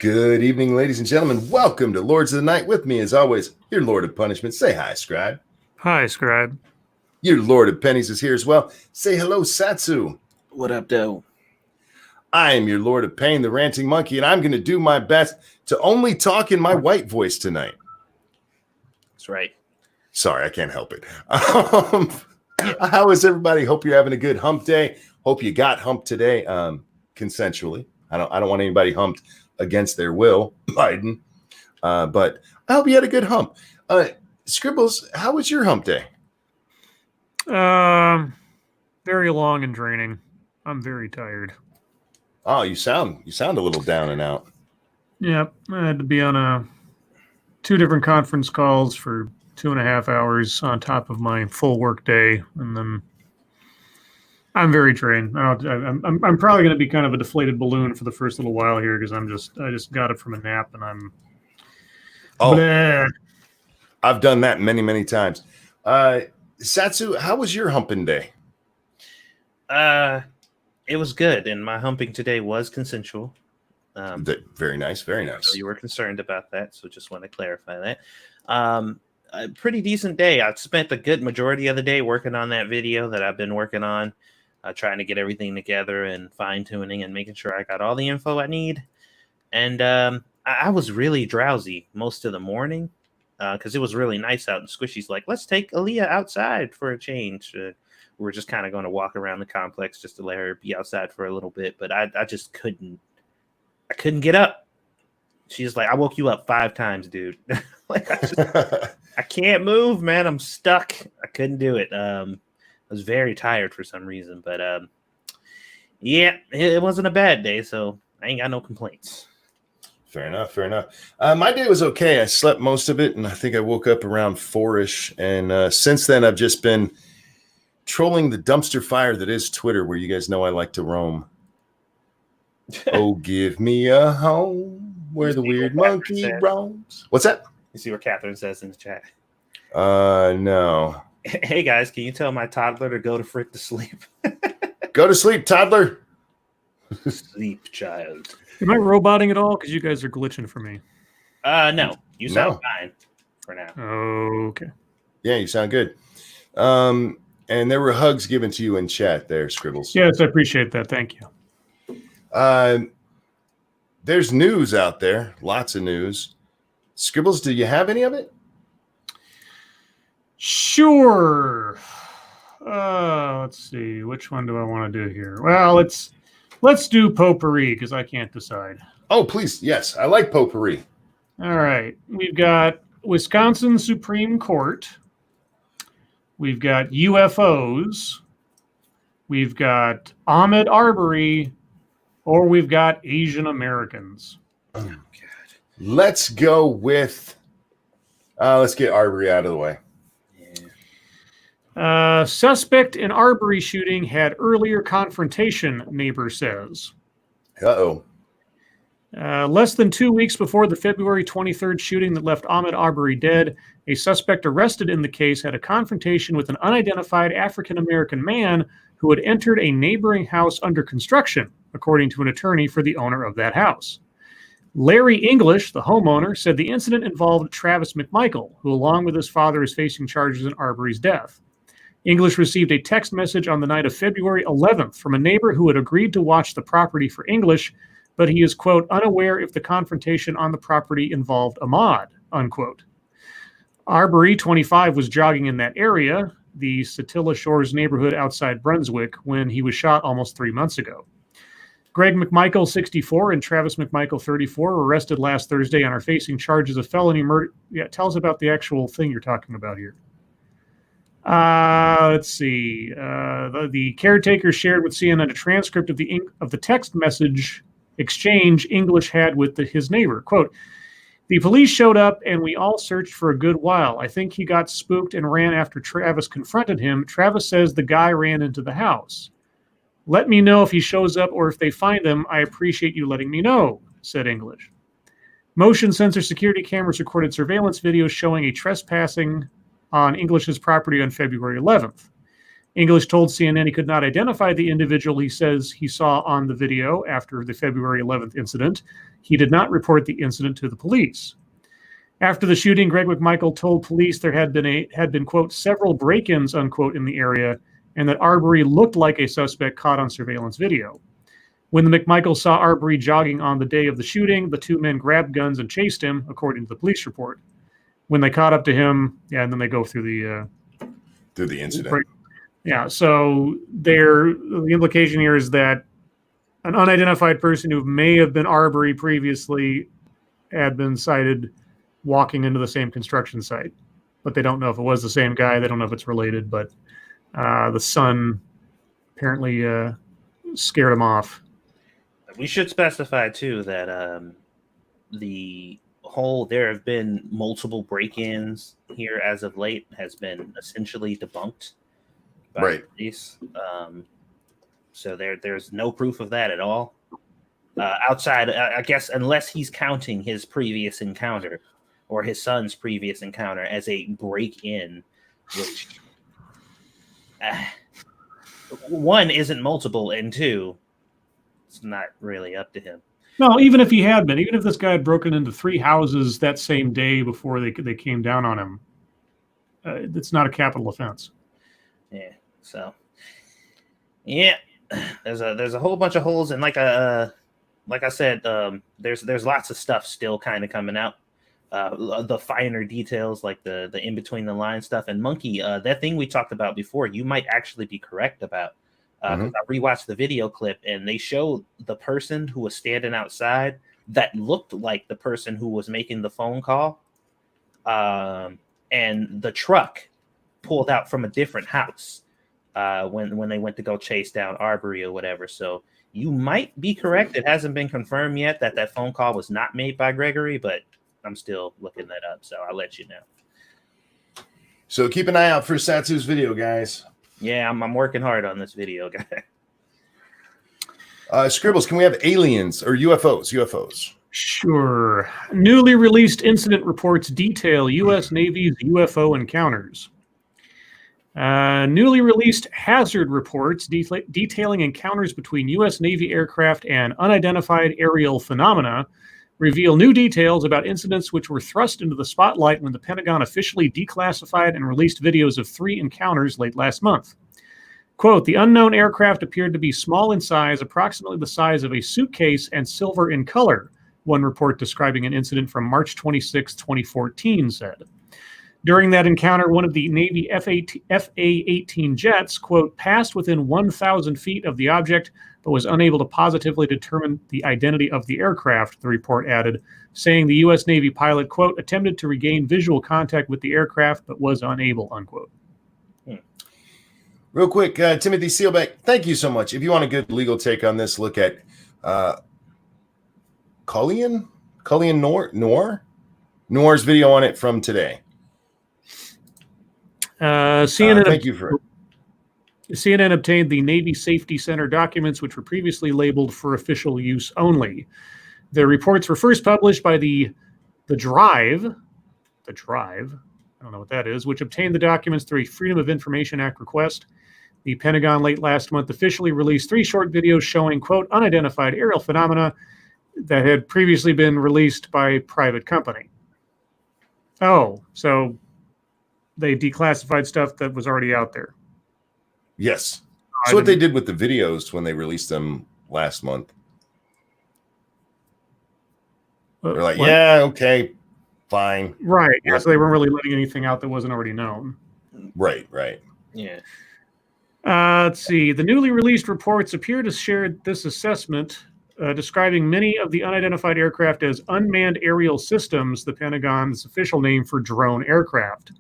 Good evening, ladies and gentlemen. Welcome to Lords of the Night. With me, as always, your Lord of Punishment. Say hi, Scribe. Hi, Scribe. Your Lord of Pennies is here as well. Say hello, Satsu. What up, though? I am your Lord of Pain, the Ranting Monkey, and I'm going to do my best to only talk in my white voice tonight. That's right. Sorry, I can't help it. How is everybody? Hope you're having a good hump day. Hope you got humped today, consensually. I don't want anybody humped against their will, Biden. But I hope you had a good hump. Scribbles, how was your hump day? Very long and draining. I'm very tired. Oh, you sound a little down and out. Yep, I had to be on two different conference calls for 2.5 hours on top of my full work day, and then I'm very drained. I'm probably going to be kind of a deflated balloon for the first little while here because I just got it from a nap and I'm. Oh, bleh. I've done that many times. Satsu, how was your humping day? It was good, and my humping today was consensual. Very nice, very nice. You were concerned about that, so just want to clarify that. A pretty decent day. I spent a good majority of the day working on that video that I've been working on, trying to get everything together and fine-tuning and making sure I got all the info I need. And I was really drowsy most of the morning because it was really nice out, and Squishy's like, let's take Aaliyah outside for a change. We're just kind of going to walk around the complex just to let her be outside for a little bit, but I just couldn't. I couldn't get up. She's like, I woke you up 5 times, dude. Like, I can't move, man. I'm stuck. I couldn't do it. I was very tired for some reason, but yeah, it wasn't a bad day, so I ain't got no complaints. Fair enough. My day was okay. I slept most of it, and I think I woke up around 4-ish. And since then, I've just been trolling the dumpster fire that is Twitter, where you guys know I like to roam. Oh, give me a home where the weird monkey roams. What's that? You see what Catherine says in the chat? No. Hey, guys, can you tell my toddler to go to frick to sleep? Go to sleep, toddler. Sleep, child. Am I roboting at all? Because you guys are glitching for me. No. You sound fine for now. Okay. Yeah, you sound good. And there were hugs given to you in chat there, Scribbles. Yes, I appreciate that. Thank you. There's news out there. Lots of news. Scribbles, do you have any of it? Sure. Let's see. Which one do I want to do here? Well, let's do potpourri because I can't decide. Oh, please. Yes, I like potpourri. All right. We've got Wisconsin Supreme Court. We've got UFOs. We've got Ahmed Arbery. Or we've got Asian Americans. Oh, God. Let's go with... let's get Arbery out of the way. Yeah. Suspect in Arbery shooting had earlier confrontation, neighbor says. Uh-oh. Less than 2 weeks before the February 23rd shooting that left Ahmed Arbery dead, a suspect arrested in the case had a confrontation with an unidentified African-American man who had entered a neighboring house under construction, according to an attorney for the owner of that house. Larry English, the homeowner, said the incident involved Travis McMichael, who along with his father is facing charges in Arbery's death. English received a text message on the night of February 11th from a neighbor who had agreed to watch the property for English, but he is, quote, unaware if the confrontation on the property involved Ahmad, unquote. Arbery, 25, was jogging in that area, the Satilla Shores neighborhood outside Brunswick, when he was shot almost 3 months ago. Greg McMichael, 64, and Travis McMichael, 34, were arrested last Thursday and are facing charges of felony murder. Yeah, tell us about the actual thing you're talking about here. Let's see. The caretaker shared with CNN a transcript of the text message exchange English had with his neighbor. Quote, the police showed up and we all searched for a good while. I think he got spooked and ran after Travis confronted him. Travis says the guy ran into the house. Let me know if he shows up or if they find him. I appreciate you letting me know, said English. Motion sensor security cameras recorded surveillance videos showing a trespassing on English's property on February 11th. English told CNN he could not identify the individual he says he saw on the video after the February 11th incident. He did not report the incident to the police. After the shooting, Greg McMichael told police there had been, quote, several break-ins, unquote, in the area, and that Arbery looked like a suspect caught on surveillance video. When the McMichaels saw Arbery jogging on the day of the shooting, the two men grabbed guns and chased him, according to the police report. When they caught up to him, and then they go through the incident. Yeah, so the implication here is that an unidentified person who may have been Arbery previously had been sighted walking into the same construction site, but they don't know if it was the same guy. They don't know if it's related, but the sun apparently scared him off. We should specify too that there have been multiple break-ins here as of late has been essentially debunked by the police. So there's no proof of that at all. Outside, I guess, unless he's counting his previous encounter or his son's previous encounter as a break-in, which one isn't multiple, and two, it's not really up to him. No, even if he had been, even if this guy had broken into 3 houses that same day before they came down on him, it's not a capital offense. Yeah. So, yeah, there's a whole bunch of holes, and like I said, there's lots of stuff still kind of coming out. The finer details, like the in between the line stuff, and Monkey, that thing we talked about before, you might actually be correct about. I rewatched the video clip, and they showed the person who was standing outside that looked like the person who was making the phone call, and the truck pulled out from a different house when they went to go chase down Arbery or whatever. So you might be correct. It hasn't been confirmed yet that phone call was not made by Gregory, but I'm still looking that up, so I'll let you know. So keep an eye out for Satsu's video, guys. Yeah, I'm working hard on this video, guy. Scribbles, can we have aliens or UFOs? UFOs. Sure. Newly released incident reports detail U.S. Navy's UFO encounters. Newly released hazard reports detailing encounters between U.S. Navy aircraft and unidentified aerial phenomena reveal new details about incidents which were thrust into the spotlight when the Pentagon officially declassified and released videos of 3 encounters late last month. Quote, the unknown aircraft appeared to be small in size, approximately the size of a suitcase, and silver in color, one report describing an incident from March 26, 2014 said. During that encounter, one of the Navy FA-18 jets, quote, passed within 1,000 feet of the object, but was unable to positively determine the identity of the aircraft, the report added, saying the U.S. Navy pilot, quote, attempted to regain visual contact with the aircraft, but was unable, unquote. Real quick, Timothy Seelbeck, thank you so much. If you want a good legal take on this, look at Cullion Noir's video on it from today. CNN, thank you for it. CNN obtained the Navy Safety Center documents, which were previously labeled for official use only. The reports were first published by the Drive, I don't know what that is, which obtained the documents through a Freedom of Information Act request. The Pentagon late last month officially released 3 short videos showing, quote, unidentified aerial phenomena that had previously been released by a private company. Oh, so they declassified stuff that was already out there. Yes. So what they did with the videos when they released them last month. They're like, yeah, okay, fine. Right. Yeah, so they weren't really letting anything out that wasn't already known. Right. Yeah. Let's see. The newly released reports appear to share this assessment, describing many of the unidentified aircraft as unmanned aerial systems, the Pentagon's official name for drone aircraft.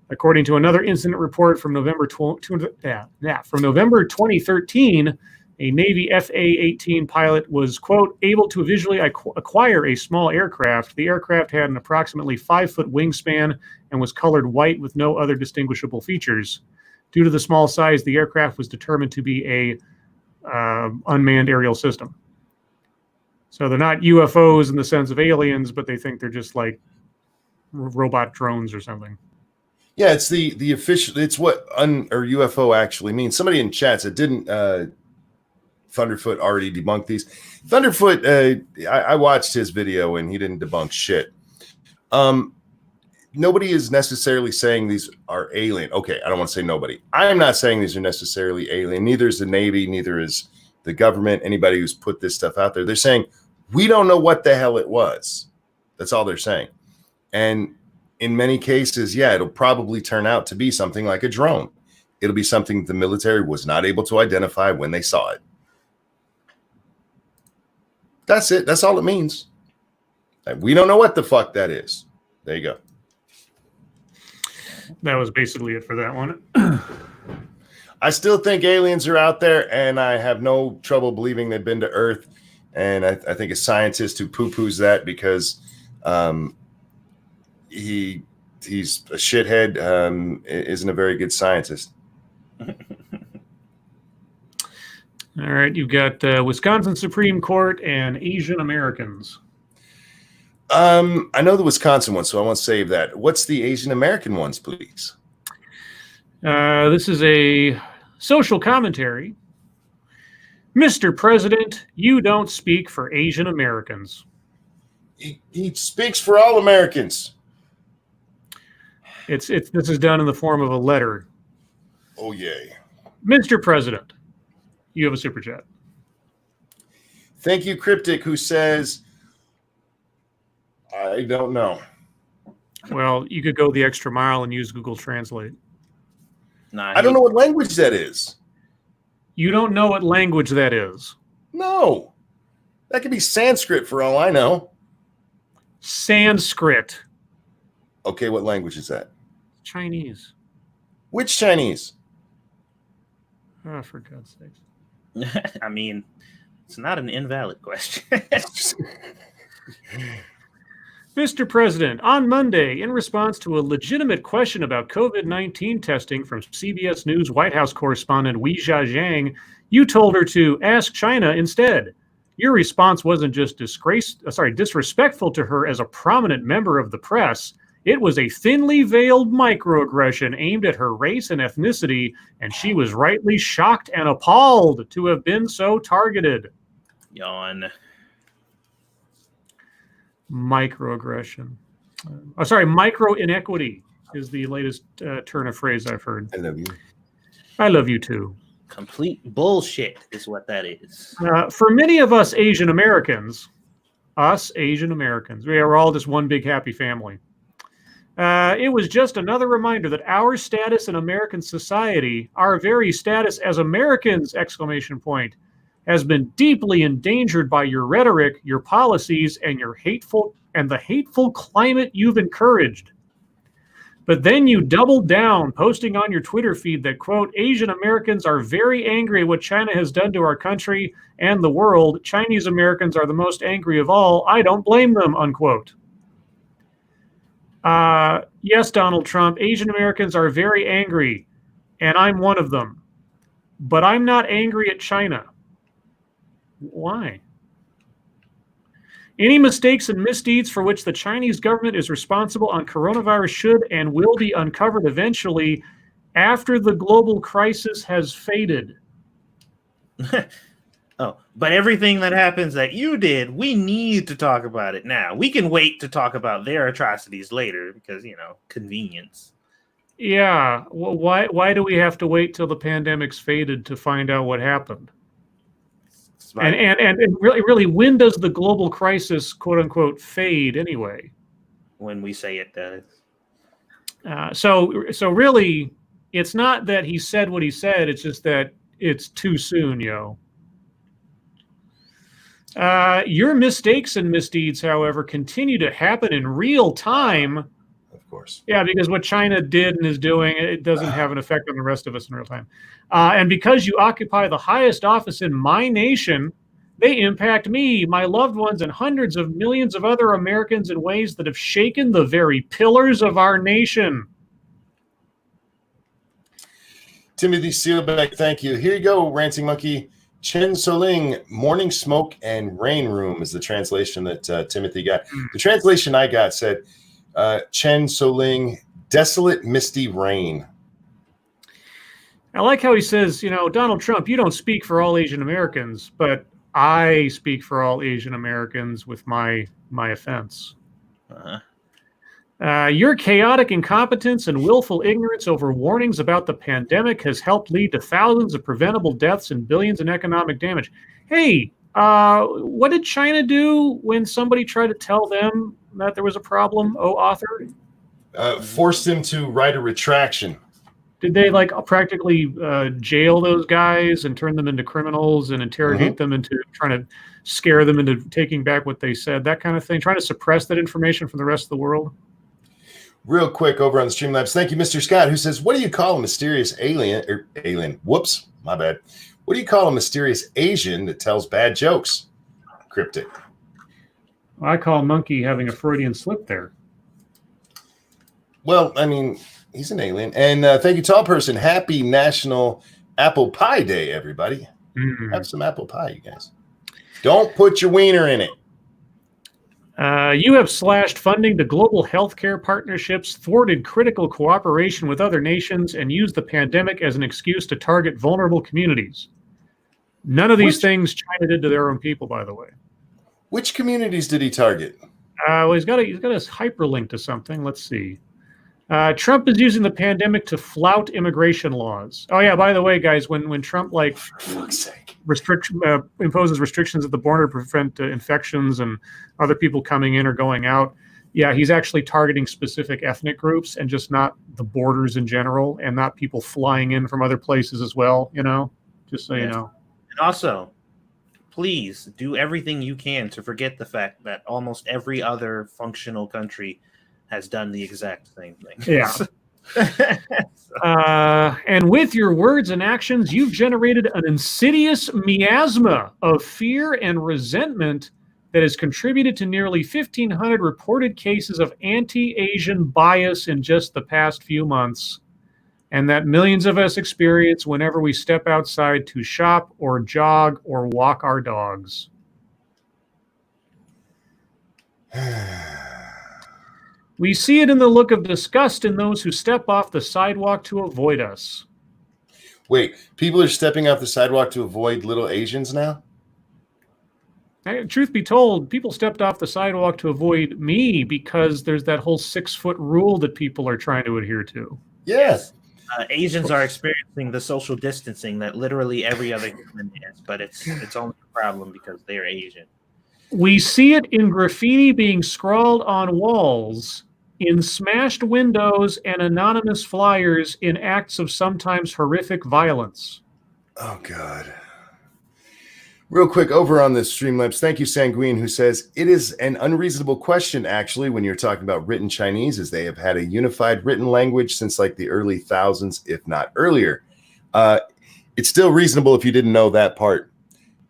According to another incident report from November 2013, a Navy FA-18 pilot was, quote, able to visually acquire a small aircraft. The aircraft had an approximately 5-foot wingspan and was colored white with no other distinguishable features. Due to the small size, the aircraft was determined to be a unmanned aerial system. So they're not UFOs in the sense of aliens, but they think they're just like robot drones or something. Yeah, it's the official. It's what or UFO actually means. Somebody in chat said, didn't Thunderfoot already debunked these? Thunderfoot, I watched his video and he didn't debunk shit. Nobody is necessarily saying these are alien. Okay, I don't want to say nobody. I'm not saying these are necessarily alien. Neither is the Navy, neither is the government, anybody who's put this stuff out there. They're saying, we don't know what the hell it was. That's all they're saying. And in many cases, yeah, it'll probably turn out to be something like a drone. It'll be something the military was not able to identify when they saw it. That's it. That's all it means. We don't know what the fuck that is. There you go. That was basically it for that one. I still think aliens are out there, and I have no trouble believing they've been to Earth. And I think a scientist who poo-poos that because he's a shithead isn't a very good scientist. All right, you've got Wisconsin Supreme Court and Asian Americans. I know the Wisconsin one, so I want to save that. What's the Asian American ones, please? This is a social commentary. Mr. President, you don't speak for Asian Americans. He speaks for all Americans. This is done in the form of a letter. Oh, yay. Mr. President, you have a super chat. Thank you, Cryptic, who says, I don't know. Well, you could go the extra mile and use Google Translate. Nah, I don't know what language that is. You don't know what language that is? No. That could be Sanskrit for all I know. Sanskrit. Okay, what language is that? Chinese. Which Chinese? Oh, for God's sakes. I mean, it's not an invalid question. Mr. President, on Monday, in response to a legitimate question about COVID-19 testing from CBS News White House correspondent Weijia Zhang, you told her to ask China instead. Your response wasn't just disrespectful to her as a prominent member of the press. It was a thinly veiled microaggression aimed at her race and ethnicity, and she was rightly shocked and appalled to have been so targeted. Yawn. Microaggression. Micro inequity is the latest turn of phrase I've heard. I love you. I love you too. Complete bullshit is what that is. For many of us Asian Americans, we're all just one big happy family. It was just another reminder that our status in American society, our very status as Americans, ! Has been deeply endangered by your rhetoric, your policies, and the hateful climate you've encouraged. But then you doubled down, posting on your Twitter feed that, quote, Asian Americans are very angry at what China has done to our country and the world. Chinese Americans are the most angry of all. I don't blame them, unquote. Yes, Donald Trump, Asian Americans are very angry, and I'm one of them. But I'm not angry at China. Why? Any mistakes and misdeeds for which the Chinese government is responsible on coronavirus should and will be uncovered eventually after the global crisis has faded. Oh, but everything that happens that you did, we need to talk about it now. We can wait to talk about their atrocities later because, convenience. Yeah. Well, why do we have to wait till the pandemic's faded to find out what happened? And really, when does the global crisis, quote unquote, fade anyway? When we say it does. So really, it's not that he said what he said. It's just that it's too soon, yo. Your mistakes and misdeeds, however, continue to happen in real time. Of course. Yeah, because what China did and is doing, it doesn't have an effect on the rest of us in real time. And because you occupy the highest office in my nation, they impact me, my loved ones, and hundreds of millions of other Americans in ways that have shaken the very pillars of our nation. Timothy Sealbeck, thank you. Here you go, Ranting Monkey. Chen Soling, Morning Smoke and Rain Room is the translation that Timothy got. The translation I got said, Chen Soling desolate, misty rain. I like how he says, Donald Trump, you don't speak for all Asian Americans, but I speak for all Asian Americans with my offense. Your chaotic incompetence and willful ignorance over warnings about the pandemic has helped lead to thousands of preventable deaths and billions in economic damage. Hey, what did China do when somebody tried to tell them that there was a problem, author? Forced him to write a retraction. Did they practically jail those guys and turn them into criminals and interrogate them into trying to scare them into taking back what they said, that kind of thing, trying to suppress that information from the rest of the world? Real quick over on the Streamlabs. Thank you, Mr. Scott, who says, what do you call a mysterious alien? Whoops, my bad. What do you call a mysterious Asian that tells bad jokes? Cryptic. Well, I call Monkey having a Freudian slip there. Well, I mean, he's an alien. And thank you, Tall Person. Happy National Apple Pie Day, everybody. Have some apple pie, you guys. Don't put your wiener in it. You have slashed funding to global healthcare partnerships, thwarted critical cooperation with other nations, and used the pandemic as an excuse to target vulnerable communities. None of these things China did to their own people, by the way. Which communities did he target? Well, he's got a hyperlink to something. Let's see. Trump is using the pandemic to flout immigration laws. Oh yeah, by the way, guys, when Trump for fuck's sake imposes restrictions at the border to prevent infections and other people coming in or going out, yeah, he's actually targeting specific ethnic groups and just not the borders in general, and not people flying in from other places as well. Just so you know. And also, please do everything you can to forget the fact that almost every other functional country has done the exact same thing. Yeah. And with your words and actions, you've generated an insidious miasma of fear and resentment that has contributed to nearly 1,500 reported cases of anti-Asian bias in just the past few months, and that millions of us experience whenever we step outside to shop or jog or walk our dogs. We see it in the look of disgust in those who step off the sidewalk to avoid us. Wait, people are stepping off the sidewalk to avoid little Asians now? Truth be told, people stepped off the sidewalk to avoid me because there's that whole 6-foot rule that people are trying to adhere to. Yes. Asians are experiencing the social distancing that literally every other human is, but it's only a problem because they're Asian. We see it in graffiti being scrawled on walls, in smashed windows and anonymous flyers, in acts of sometimes horrific violence. Oh, God. Real quick, over on the Streamlabs, thank you, Sanguine, who says, it is an unreasonable question, actually, when you're talking about written Chinese, as they have had a unified written language since the early thousands, if not earlier. It's still reasonable if you didn't know that part.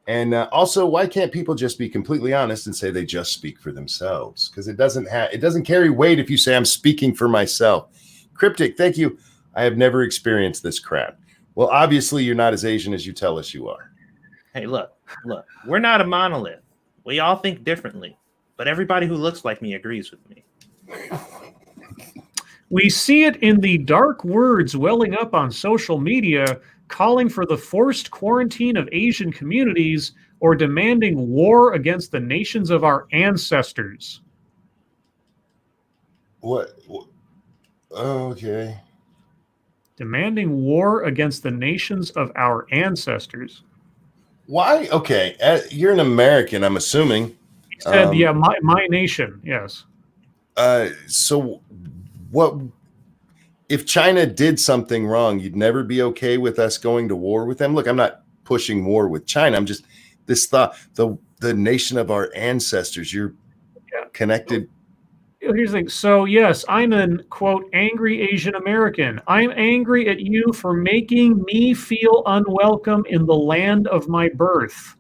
And also, why can't people just be completely honest and say they just speak for themselves? Because it doesn't carry weight if you say I'm speaking for myself. Cryptic, thank you. I have never experienced this crap. Well, obviously, you're not as Asian as you tell us you are. Hey, look, we're not a monolith. We all think differently, but everybody who looks like me agrees with me. We see it in the dark words welling up on social media, calling for the forced quarantine of Asian communities or demanding war against the nations of our ancestors. What? Oh, okay. Demanding war against the nations of our ancestors. Why? Okay, you're an American, I'm assuming. He said, yeah, my nation, yes. So what if China did something wrong? You'd never be okay with us going to war with them? Look, I'm not pushing war with China. I'm just this thought, the nation of our ancestors. You're connected. Here's the thing. So, yes, I'm an, quote, angry Asian American. I'm angry at you for making me feel unwelcome in the land of my birth.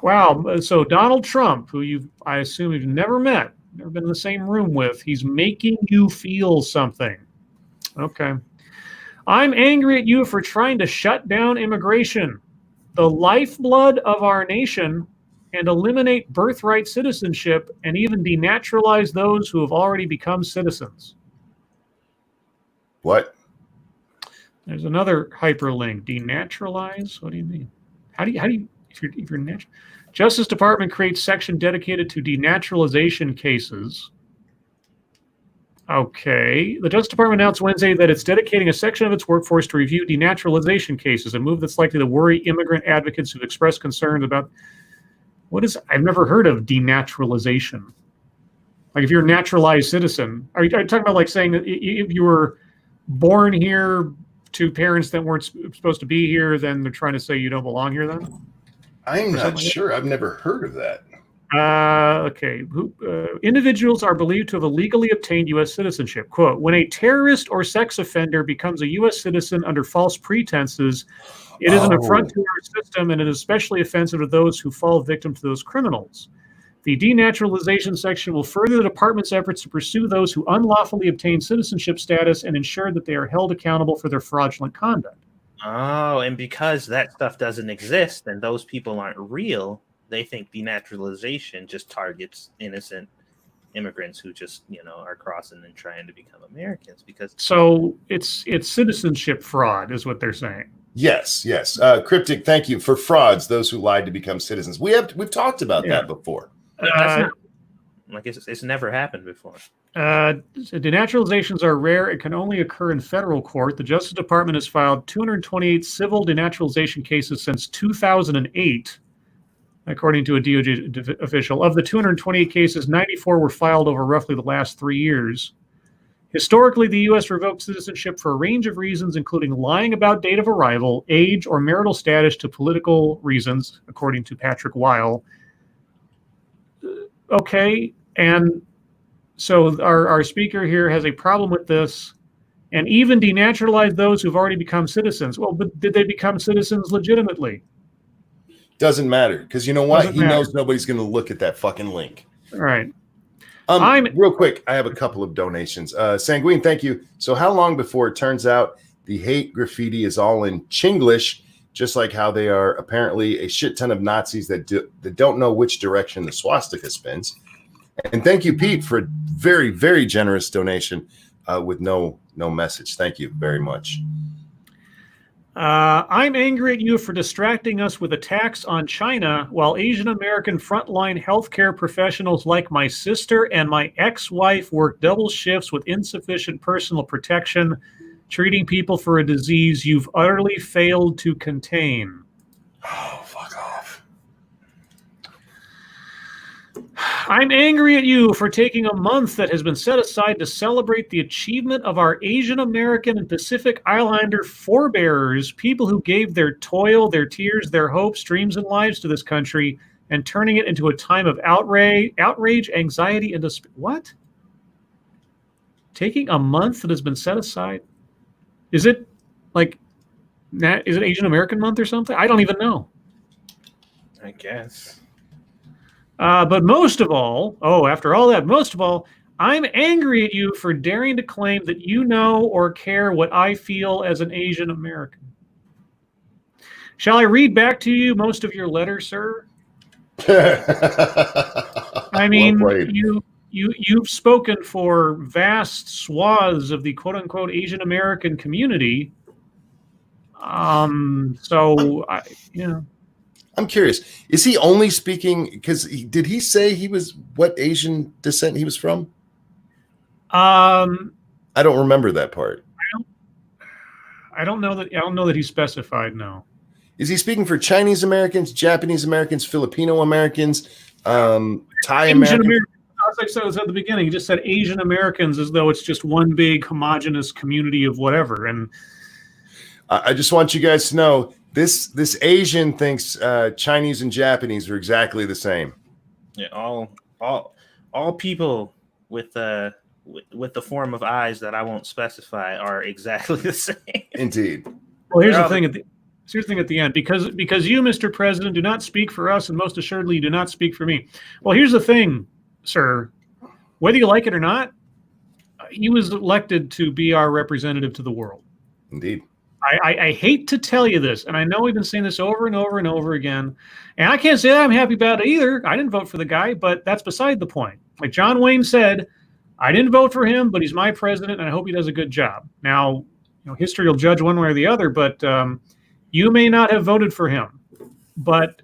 Wow. So Donald Trump, who I assume you've never met, never been in the same room with, he's making you feel something. Okay. I'm angry at you for trying to shut down immigration. The lifeblood of our nation, and eliminate birthright citizenship and even denaturalize those who have already become citizens. What? There's another hyperlink. Denaturalize? What do you mean? How do you if you're natural? Justice Department creates section dedicated to denaturalization cases. Okay. The Justice Department announced Wednesday that it's dedicating a section of its workforce to review denaturalization cases, a move that's likely to worry immigrant advocates who've expressed concerns about I've never heard of denaturalization. Like if you're a naturalized citizen, are you talking about like saying that if you were born here to parents that weren't supposed to be here, then they're trying to say you don't belong here then? I'm not sure. I've never heard of that. Okay. Individuals are believed to have illegally obtained U.S. citizenship. Quote, when a terrorist or sex offender becomes a U.S. citizen under false pretenses, it is an affront to our system, and it is especially offensive to those who fall victim to those criminals. The denaturalization section will further the department's efforts to pursue those who unlawfully obtain citizenship status and ensure that they are held accountable for their fraudulent conduct. Oh, and because that stuff doesn't exist and those people aren't real, they think denaturalization just targets innocent immigrants who just, are crossing and trying to become Americans. So it's citizenship fraud is what they're saying. Yes. Cryptic, thank you. For frauds, those who lied to become citizens. We've talked about that before. It's never happened before. Denaturalizations are rare and can only occur in federal court. The Justice Department has filed 228 civil denaturalization cases since 2008, according to a DOJ official. Of the 228 cases, 94 were filed over roughly the last 3 years. Historically, the U.S. revoked citizenship for a range of reasons, including lying about date of arrival, age, or marital status to political reasons, according to Patrick Weil. Okay, and so our speaker here has a problem with this, and even denaturalize those who've already become citizens. Well, but did they become citizens legitimately? Doesn't matter, because you know what? He knows nobody's going to look at that fucking link. All right. Real quick, I have a couple of donations. Sanguine, thank you. So how long before it turns out the hate graffiti is all in Chinglish, just like how they are apparently a shit ton of Nazis that don't know which direction the swastika spins? And thank you, Pete, for a very, very generous donation with no message. Thank you very much. I'm angry at you for distracting us with attacks on China while Asian American frontline healthcare professionals like my sister and my ex-wife work double shifts with insufficient personal protection, treating people for a disease you've utterly failed to contain. Oh, fuck off. I'm angry at you for taking a month that has been set aside to celebrate the achievement of our Asian American and Pacific Islander forebears, people who gave their toil, their tears, their hopes, dreams, and lives to this country, and turning it into a time of outrage, anxiety, and despair. What? Taking a month that has been set aside? Is it Asian American month or something? I don't even know. I guess. But most of all, after all that, most of all, I'm angry at you for daring to claim that you know or care what I feel as an Asian American. Shall I read back to you most of your letters, sir? I mean, you've spoken for vast swaths of the quote-unquote Asian American community. I'm curious. Is he only speaking because did he say he was what Asian descent he was from? I don't remember that part. I don't know that he specified. No. Is he speaking for Chinese Americans, Japanese Americans, Filipino Americans, Thai Americans? As I said at the beginning, he just said Asian Americans as though it's just one big homogenous community of whatever. And I just want you guys to know this Asian thinks Chinese and Japanese are exactly the same. Yeah, all people with the form of eyes that I won't specify are exactly the same. Indeed. Well, here's the thing at the end, because you, Mr. President, do not speak for us, and most assuredly you do not speak for me. Well, here's the thing, sir. Whether you like it or not, he was elected to be our representative to the world. Indeed. I hate to tell you this, and I know we've been saying this over and over and over again, and I can't say that I'm happy about it either. I didn't vote for the guy, but that's beside the point. Like John Wayne said, I didn't vote for him, but he's my president, and I hope he does a good job. Now, history will judge one way or the other, but you may not have voted for him, but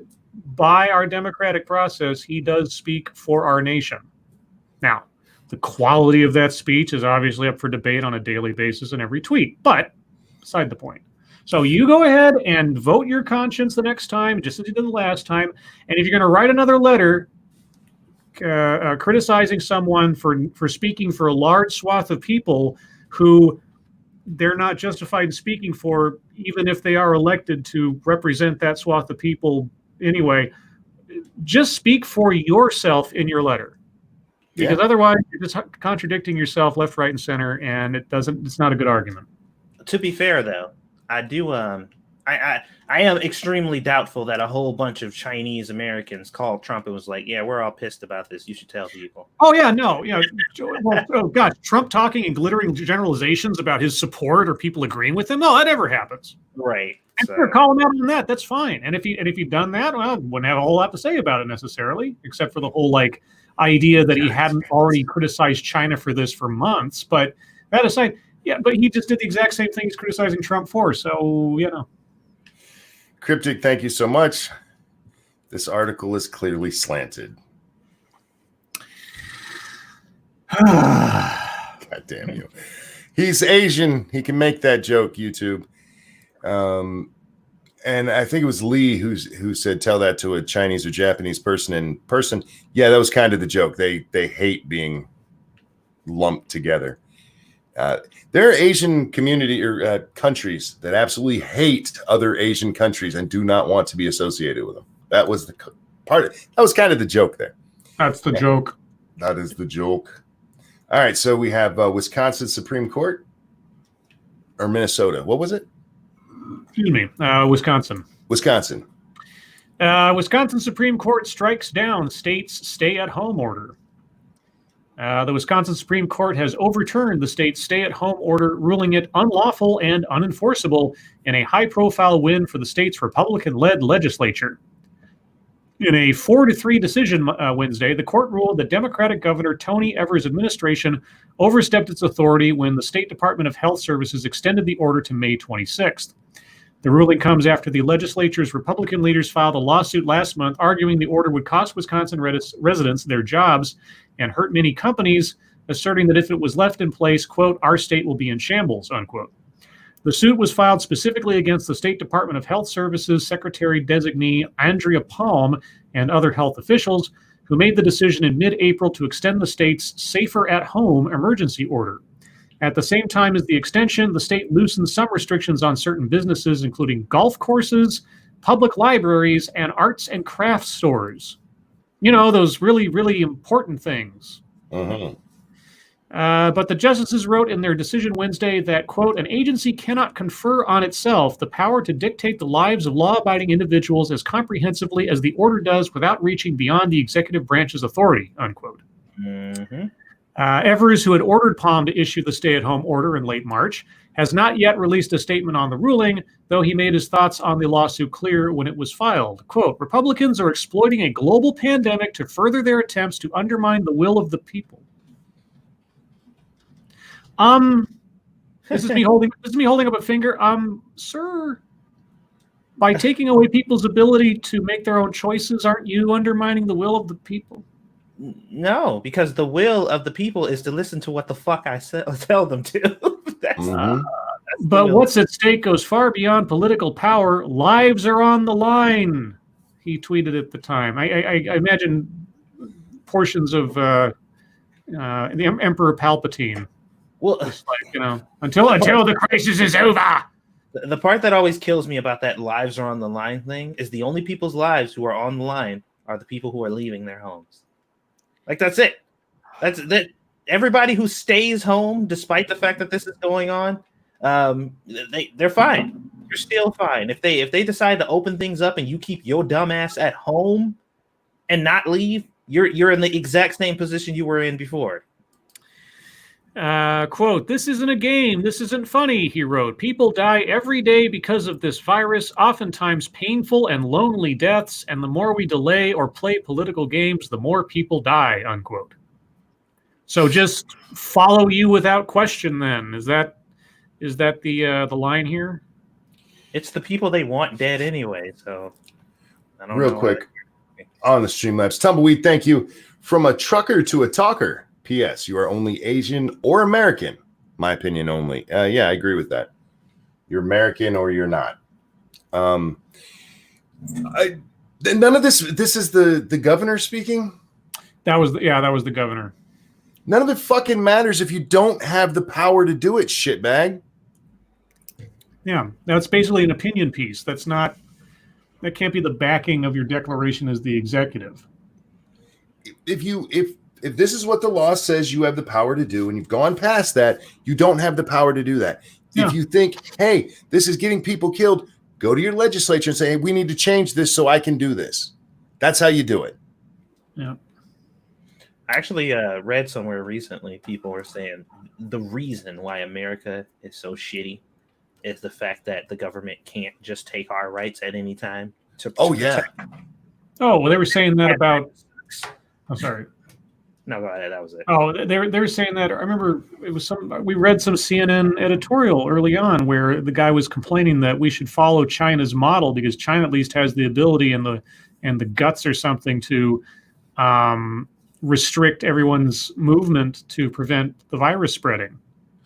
by our democratic process, he does speak for our nation. Now, the quality of that speech is obviously up for debate on a daily basis in every tweet, but beside the point. So you go ahead and vote your conscience the next time, just as you did the last time. And if you're going to write another letter criticizing someone for speaking for a large swath of people who they're not justified in speaking for, even if they are elected to represent that swath of people anyway, just speak for yourself in your letter. Because otherwise you're just contradicting yourself left, right, and center, and it's not a good argument. To be fair, though, I do I am extremely doubtful that a whole bunch of Chinese Americans called Trump and was like, "Yeah, we're all pissed about this. You should tell people." Oh yeah, no, well, oh god, Trump talking and glittering generalizations about his support or people agreeing with him. No, that never happens. Right. And so call him out on that. That's fine. And if he'd done that, well, wouldn't have a whole lot to say about it necessarily, except for the whole idea that he hadn't already criticized China for this for months. But that aside, yeah, but he just did the exact same thing he's criticizing Trump for. So, Cryptic, thank you so much. This article is clearly slanted. God damn you. He's Asian. He can make that joke, YouTube. And I think it was Lee who said, tell that to a Chinese or Japanese person in person. Yeah, that was kind of the joke. They hate being lumped together. There are Asian community or countries that absolutely hate other Asian countries and do not want to be associated with them. That was the part. That was kind of the joke there. That's the joke. That is the joke. All right, so we have Wisconsin Supreme Court or Minnesota. What was it? Excuse me, Wisconsin. Wisconsin Supreme Court strikes down state's stay-at-home order. The Wisconsin Supreme Court has overturned the state's stay-at-home order, ruling it unlawful and unenforceable in a high-profile win for the state's Republican-led legislature. In a 4-3 decision Wednesday, the court ruled that Democratic Governor Tony Evers' administration overstepped its authority when the State Department of Health Services extended the order to May 26th. The ruling comes after the legislature's Republican leaders filed a lawsuit last month arguing the order would cost Wisconsin residents their jobs and hurt many companies, asserting that if it was left in place, quote, our state will be in shambles, unquote. The suit was filed specifically against the State Department of Health Services Secretary-designee Andrea Palm and other health officials who made the decision in mid-April to extend the state's Safer at Home emergency order. At the same time as the extension, the state loosened some restrictions on certain businesses, including golf courses, public libraries, and arts and crafts stores. Those really, really important things. Uh-huh. But the justices wrote in their decision Wednesday that, quote, an agency cannot confer on itself the power to dictate the lives of law-abiding individuals as comprehensively as the order does without reaching beyond the executive branch's authority, unquote. Mm-hmm. Evers, who had ordered Palm to issue the stay-at-home order in late March, has not yet released a statement on the ruling, though he made his thoughts on the lawsuit clear when it was filed. Quote, Republicans are exploiting a global pandemic to further their attempts to undermine the will of the people. This is me holding up a finger. Sir, by taking away people's ability to make their own choices, aren't you undermining the will of the people? No, because the will of the people is to listen to what the fuck I tell them to. But what's at stake goes far beyond political power. Lives are on the line, he tweeted at the time. I imagine portions of the Emperor Palpatine. Well, just until the crisis is over. The part that always kills me about that lives are on the line thing is the only people's lives who are on the line are the people who are leaving their homes. That's it. That's that. Everybody who stays home, despite the fact that this is going on, they're fine. You're still fine. If they decide to open things up and you keep your dumb ass at home and not leave, you're in the exact same position you were in before. Quote, "This isn't a game. This isn't funny," he wrote. "People die every day because of this virus, oftentimes painful and lonely deaths, and the more we delay or play political games, the more people die," unquote. So just follow you without question then. Is that the line here? It's the people they want dead anyway, so I don't Real know quick on the Streamlabs. Tumbleweed, thank you. From a trucker to a talker. P.S. You are only Asian or American. My opinion only. Yeah, I agree with that. You're American or you're not. None of this. This is the governor speaking. That was the governor. None of it fucking matters if you don't have the power to do it, shitbag. Yeah, that's basically an opinion piece. That can't be the backing of your declaration as the executive. If this is what the law says you have the power to do, and you've gone past that, you don't have the power to do that. Yeah. If you think, hey, this is getting people killed, go to your legislature and say, hey, we need to change this so I can do this. That's how you do it. Yeah. I actually read somewhere recently, people were saying the reason why America is so shitty is the fact that the government can't just take our rights at any time. Oh, yeah. Oh, well, they were saying that about... I'm sorry. No, go ahead. That was it. Oh, they were saying that. I remember it was we read some CNN editorial early on where the guy was complaining that we should follow China's model because China at least has the ability and the guts or something to restrict everyone's movement to prevent the virus spreading.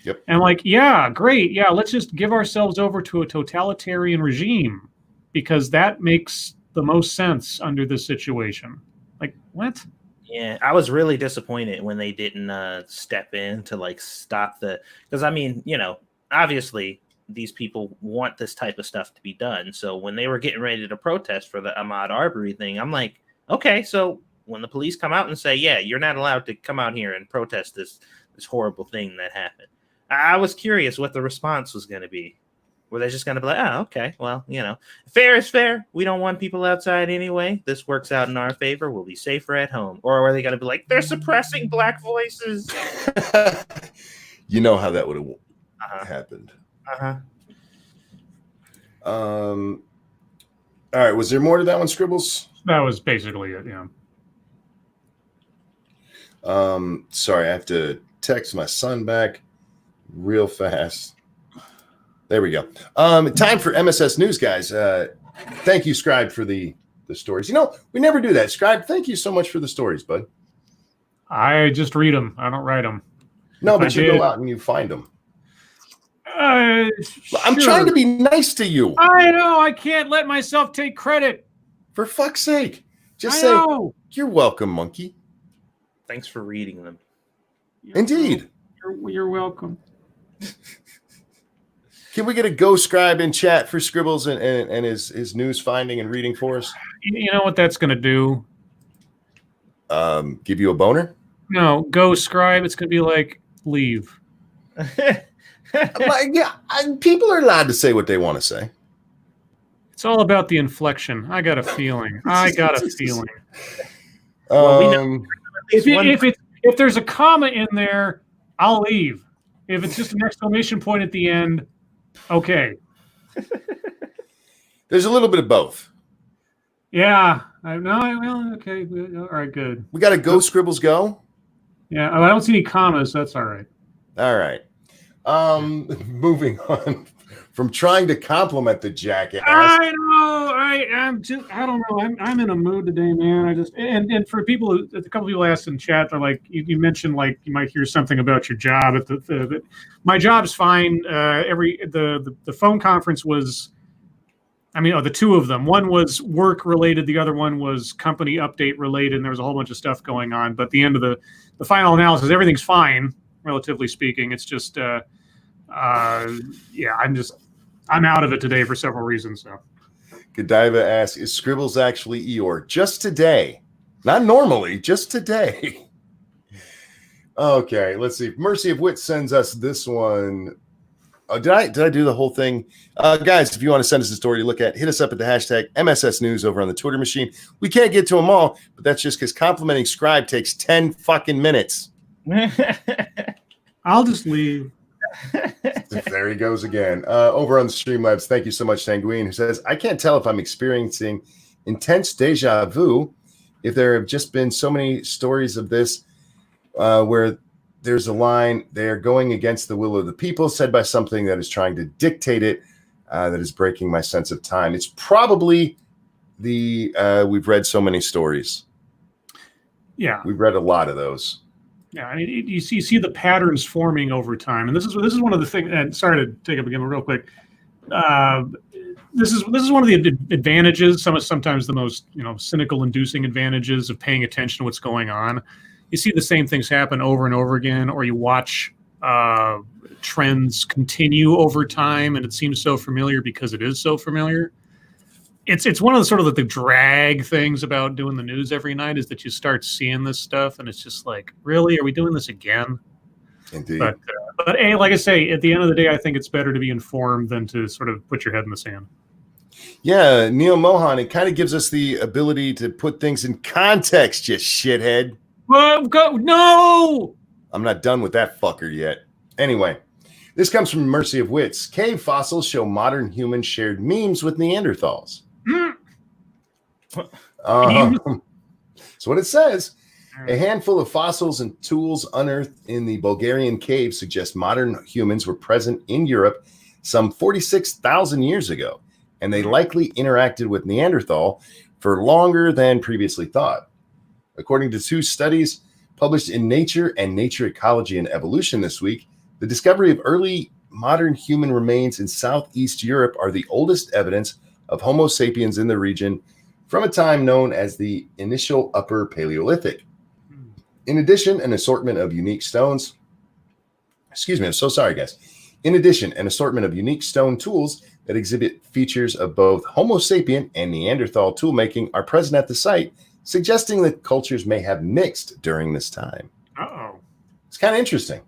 Yep. And like, yeah, great. Yeah, let's just give ourselves over to a totalitarian regime because that makes the most sense under this situation. Like, what? Yeah, I was really disappointed when they didn't step in to like stop because I mean, obviously these people want this type of stuff to be done. So when they were getting ready to protest for the Ahmaud Arbery thing, I'm like, okay, so when the police come out and say, yeah, you're not allowed to come out here and protest this horrible thing that happened, I was curious what the response was going to be. Were they just going to be like, oh, okay, well, fair is fair. We don't want people outside anyway. This works out in our favor. We'll be safer at home. Or are they going to be like, they're suppressing black voices? You know how that would have happened. All right. Was there more to that one, Scribbles? That was basically it, yeah. Sorry, I have to text my son back real fast. There we go. Time for MSS News, guys. Thank you, Scribe, for the stories. We never do that. Scribe, thank you so much for the stories, bud. I just read them. I don't write them. No, but you go out and you find them. I'm sure. trying to be nice to you. I know. I can't let myself take credit. For fuck's sake. Just say, you're welcome, monkey. Thanks for reading them. Indeed. You're welcome. Can we get a go Scribe in chat for Scribbles and his news finding and reading for us? You know what that's going to do? Give you a boner? No, go Scribe. It's going to be like, leave. People are allowed to say what they want to say. It's all about the inflection. I got a feeling. If there's a comma in there, I'll leave. If it's just an exclamation point at the end, okay. There's a little bit of both. Yeah. Okay. All right, good. We got to go, Scribbles, go? Yeah, I don't see any commas. So that's all right. All right. Moving on from trying to compliment the jackass. I know. I don't know. I'm in a mood today, man. And for people, a couple people asked in chat, they're like, you mentioned like you might hear something about your job. My job's fine. The phone conference was, the two of them. One was work related. The other one was company update related. And there was a whole bunch of stuff going on. But at the end of the final analysis, everything's fine, relatively speaking. It's just, I'm out of it today for several reasons. So, Godiva asks, is Scribbles actually Eeyore? Just today. Not normally, just today. Okay, let's see. Mercy of Wit sends us this one. Oh, did I do the whole thing? Guys, if you want to send us a story to look at, hit us up at the hashtag MSS News over on the Twitter machine. We can't get to them all, but that's just because complimenting Scribe takes 10 fucking minutes. I'll just leave. There he goes again. Over on the Streamlabs, thank you so much, Sanguine, who says, I can't tell if I'm experiencing intense deja vu, if there have just been so many stories of this where there's a line, they're going against the will of the people, said by something that is trying to dictate it, that is breaking my sense of time. It's probably we've read so many stories. Yeah. We've read a lot of those. Yeah, I mean, you see the patterns forming over time, and this is one of the things. And sorry to take up again real quick. This is one of the advantages. Sometimes the most cynical, inducing advantages of paying attention to what's going on. You see the same things happen over and over again, or you watch trends continue over time, and it seems so familiar because it is so familiar. It's one of the sort of the drag things about doing the news every night is that you start seeing this stuff and it's just like, really, are we doing this again? Indeed. But like I say, at the end of the day, I think it's better to be informed than to sort of put your head in the sand. Yeah, Neil Mohan, it kind of gives us the ability to put things in context, you shithead. No! I'm not done with that fucker yet. Anyway, this comes from Mercy of Wits. Cave fossils show modern humans shared memes with Neanderthals. That's what it says. A handful of fossils and tools unearthed in the Bulgarian cave suggest modern humans were present in Europe some 46,000 years ago, and they likely interacted with Neanderthal for longer than previously thought. According to two studies published in Nature and Nature Ecology and Evolution this week, the discovery of early modern human remains in Southeast Europe are the oldest evidence of Homo sapiens in the region from a time known as the initial Upper Paleolithic. In addition, an assortment of unique stones. Excuse me, I'm so sorry, guys. In addition, an assortment of unique stone tools that exhibit features of both Homo sapien and Neanderthal toolmaking are present at the site, suggesting that cultures may have mixed during this time. Uh-oh. It's kind of interesting.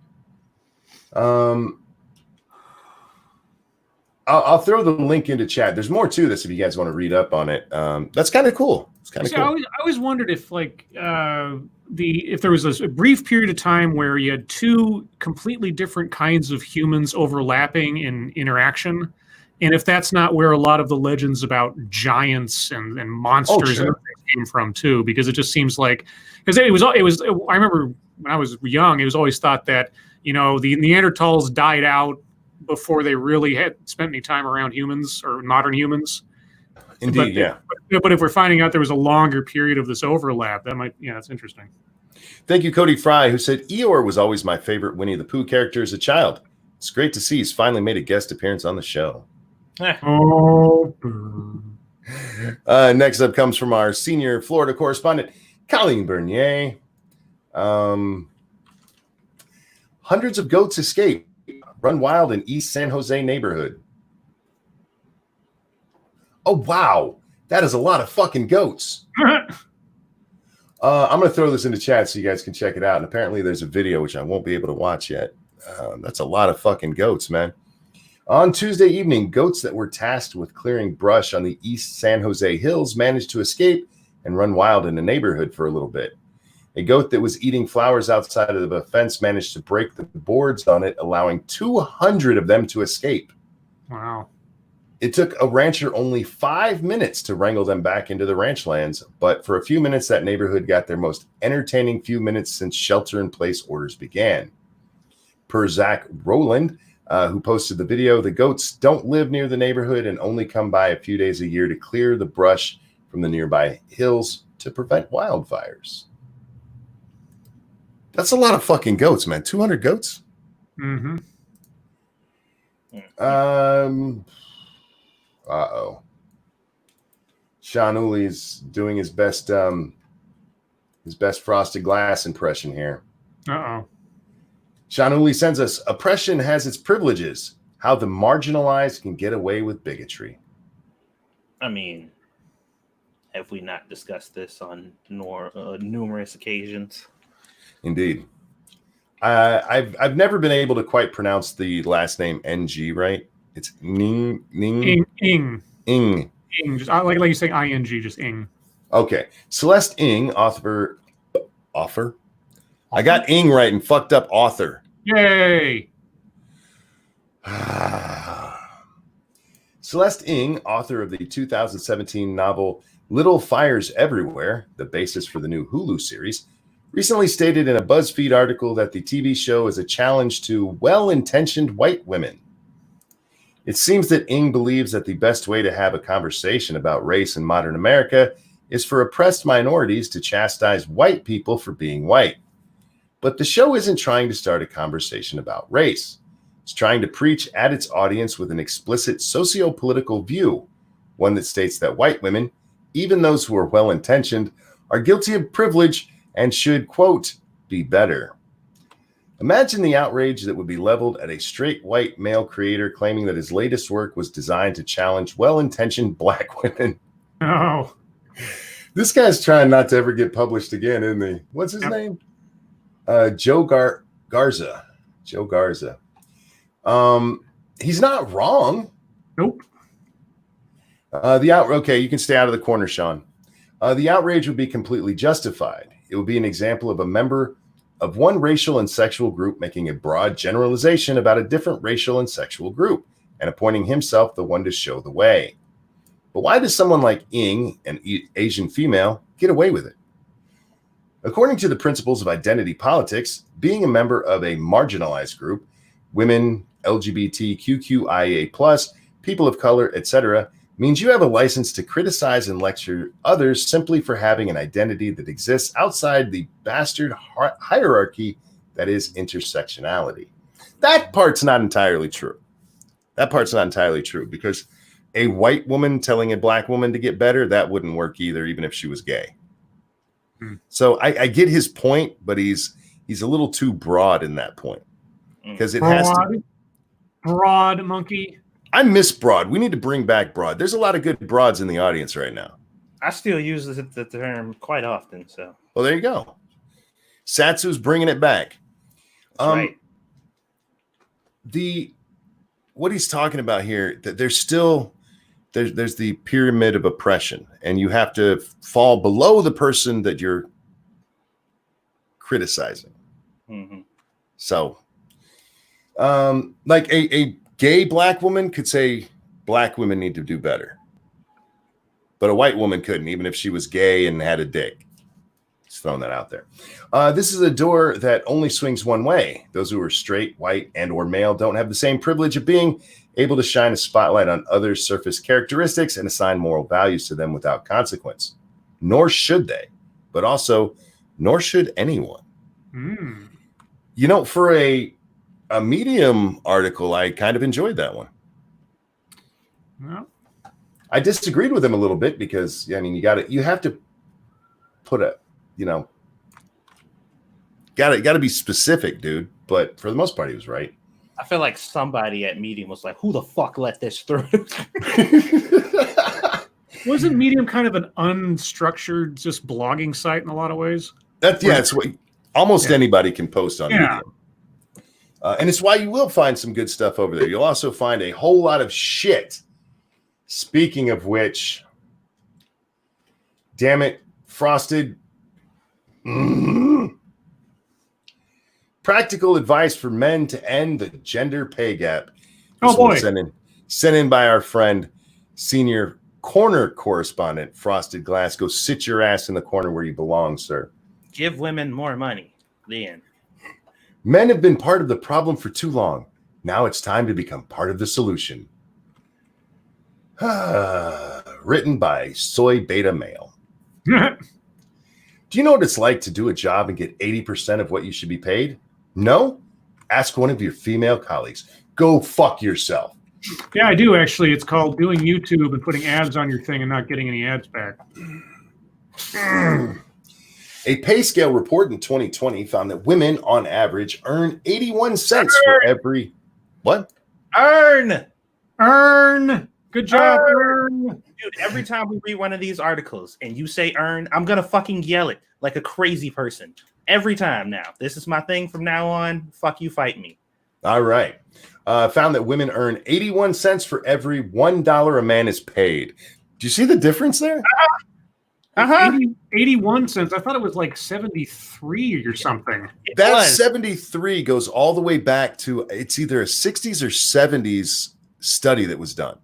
I'll throw the link into chat. There's more to this if you guys want to read up on it. That's kind of cool. It's kind of cool. I always wondered if, like, if there was a brief period of time where you had two completely different kinds of humans overlapping in interaction, and if that's not where a lot of the legends about giants and monsters and came from too, because it just seems like, because it was. I remember when I was young, it was always thought that the Neanderthals died out before they really had spent any time around humans or modern humans. Indeed, but if we're finding out there was a longer period of this overlap, that might, that's interesting. Thank you, Cody Fry, who said, Eeyore was always my favorite Winnie the Pooh character as a child. It's great to see he's finally made a guest appearance on the show. Next up comes from our senior Florida correspondent, Colleen Bernier. Hundreds of goats escape, run wild in East San Jose neighborhood. Oh, wow. That is a lot of fucking goats. I'm going to throw this into chat so you guys can check it out. And apparently there's a video, which I won't be able to watch yet. That's a lot of fucking goats, man. On Tuesday evening, goats that were tasked with clearing brush on the East San Jose hills managed to escape and run wild in the neighborhood for a little bit. A goat that was eating flowers outside of the fence managed to break the boards on it, allowing 200 of them to escape. Wow. It took a rancher only 5 minutes to wrangle them back into the ranch lands, but for a few minutes, that neighborhood got their most entertaining few minutes since shelter-in-place orders began. Per Zach Rowland, who posted the video, the goats don't live near the neighborhood and only come by a few days a year to clear the brush from the nearby hills to prevent wildfires. That's a lot of fucking goats, man. 200 goats? Mm-hmm. Uh-oh. Sean Uli's doing his best Frosted Glass impression here. Uh-oh. Sean Uli sends us, oppression has its privileges. How the marginalized can get away with bigotry. I mean, have we not discussed this on numerous occasions? Indeed. I've never been able to quite pronounce the last name NG, right? It's Ning. Ing. Just like you say ing, just ing. Okay. Celeste Ing, author. I got Ing right and fucked up author. Yay! Celeste Ng, author of the 2017 novel Little Fires Everywhere, the basis for the new Hulu series, recently stated in a BuzzFeed article that the TV show is a challenge to well-intentioned white women. It seems that Ng believes that the best way to have a conversation about race in modern America is for oppressed minorities to chastise white people for being white. But the show isn't trying to start a conversation about race. It's trying to preach at its audience with an explicit socio-political view, one that states that white women, even those who are well-intentioned, are guilty of privilege and should, quote, be better. Imagine the outrage that would be leveled at a straight white male creator claiming that his latest work was designed to challenge well-intentioned black women. Oh. This guy's trying not to ever get published again, isn't he? What's his name? Joe Garza. Joe Garza. He's not wrong. Nope. Okay, you can stay out of the corner, Sean. The outrage would be completely justified. It would be an example of a member of one racial and sexual group making a broad generalization about a different racial and sexual group and appointing himself the one to show the way. But why does someone like Ng, an Asian female, get away with it? According to the principles of identity politics, being a member of a marginalized group, women, LGBTQIA+, people of color, etc., means you have a license to criticize and lecture others simply for having an identity that exists outside the bastard hierarchy that is intersectionality. That part's not entirely true. Because a white woman telling a black woman to get better, that wouldn't work either, even if she was gay. So I get his point, but he's a little too broad in that point. Because it has to... Broad, monkey. I miss broad. We need to bring back broad. There's a lot of good broads in the audience right now. I still use the term quite often. So, well, there you go. Satsu's bringing it back. Right. What he's talking about here, that there's still there's the pyramid of oppression, and you have to fall below the person that you're criticizing. Mm-hmm. So, like a gay black woman could say black women need to do better, but a white woman couldn't, even if she was gay and had a dick. Just throwing that out there. This is a door that only swings one way. Those who are straight, white, and or male don't have the same privilege of being able to shine a spotlight on others' surface characteristics and assign moral values to them without consequence. Nor should they, but also nor should anyone. You know, for a Medium article, I kind of enjoyed that one. Well, I disagreed with him a little bit because, I mean, you have to put got to be specific, dude. But for the most part, he was right. I feel like somebody at Medium was like, who the fuck let this through? Wasn't Medium kind of an unstructured, just blogging site in a lot of ways? It's what almost anybody can post on Medium. And it's why you will find some good stuff over there. You'll also find a whole lot of shit. Speaking of which, damn it, Frosted. Practical advice for men to end the gender pay gap. Oh boy. Sent in by our friend, senior corner correspondent, Frosted Glass. Go sit your ass in the corner where you belong, sir. Give women more money. The end. Men have been part of the problem for too long. Now it's time to become part of the solution. Written by Soy Beta Male. Do you know what it's like to do a job and get 80% of what you should be paid? No? Ask one of your female colleagues. Go fuck yourself. Yeah, I do actually. It's called doing YouTube and putting ads on your thing and not getting any ads back. A pay scale report in 2020 found that women on average earn 81 cents for every... What? Earn! Good job, earn! Dude, every time we read one of these articles and you say earn, I'm going to fucking yell it like a crazy person. Every time now. This is my thing from now on. Fuck you, fight me. All right. Found that women earn 81 cents for every $1 a man is paid. Do you see the difference there? Uh-huh. 81 cents. I thought it was like 73 or something. That 73 goes all the way back to, it's either a 60s or 70s study that was done.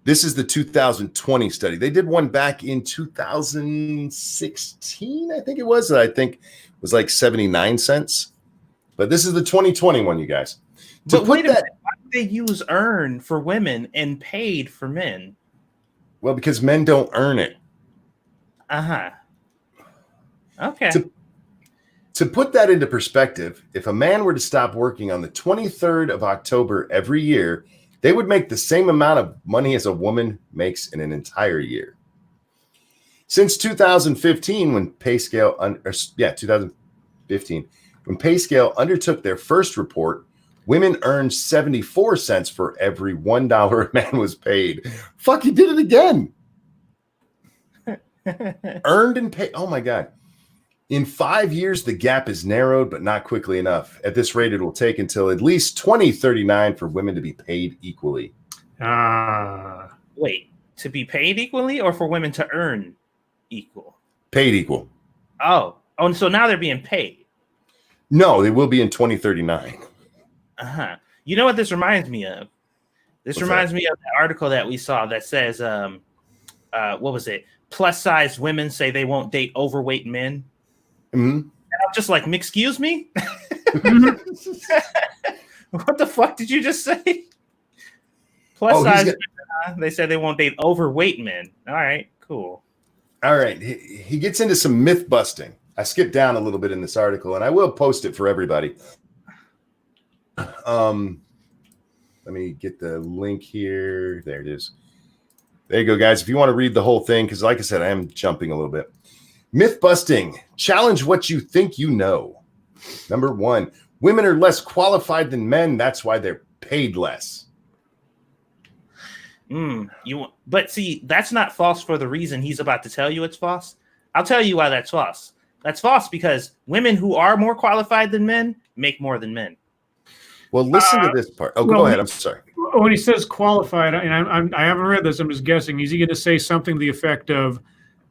This is the 2020 study. They did one back in 2016, I think it was. That I think was like 79 cents. But this is the 2020 one, you guys. But wait a minute, why do they use earn for women and paid for men? Well, because men don't earn it. Uh-huh. Okay. To put that into perspective, if a man were to stop working on the 23rd of October every year, they would make the same amount of money as a woman makes in an entire year. Since 2015, when pay scale, 2015, when pay scale undertook their first report, women earned 74 cents for every $1 a man was paid. Fuck, he did it again. Earned and paid. Oh my God. In 5 years, the gap is narrowed, but not quickly enough. At this rate, it will take until at least 2039 for women to be paid equally. Wait, to be paid equally or for women to earn equal? Paid equal. Oh, and so now they're being paid. No, they will be in 2039. Uh-huh. You know what this reminds me of? This reminds me of the article that we saw that says, what was it? Plus size women say they won't date overweight men. Mm-hmm. And I'm just like, excuse me? What the fuck did you just say? Plus size women, they said they won't date overweight men. All right, cool. All right. He gets into some myth busting. I skipped down a little bit in this article, and I will post it for everybody. Let me get the link here. There it is. There you go, guys. If you want to read the whole thing, because like I said, I am jumping a little bit. Myth busting. Challenge what you think you know. Number 1, women are less qualified than men. That's why they're paid less. But see, that's not false for the reason he's about to tell you it's false. I'll tell you why that's false. That's false because women who are more qualified than men make more than men. Well, listen to this part. Oh, go ahead. I'm sorry. When he says qualified, and I haven't read this, I'm just guessing. Is he going to say something to the effect of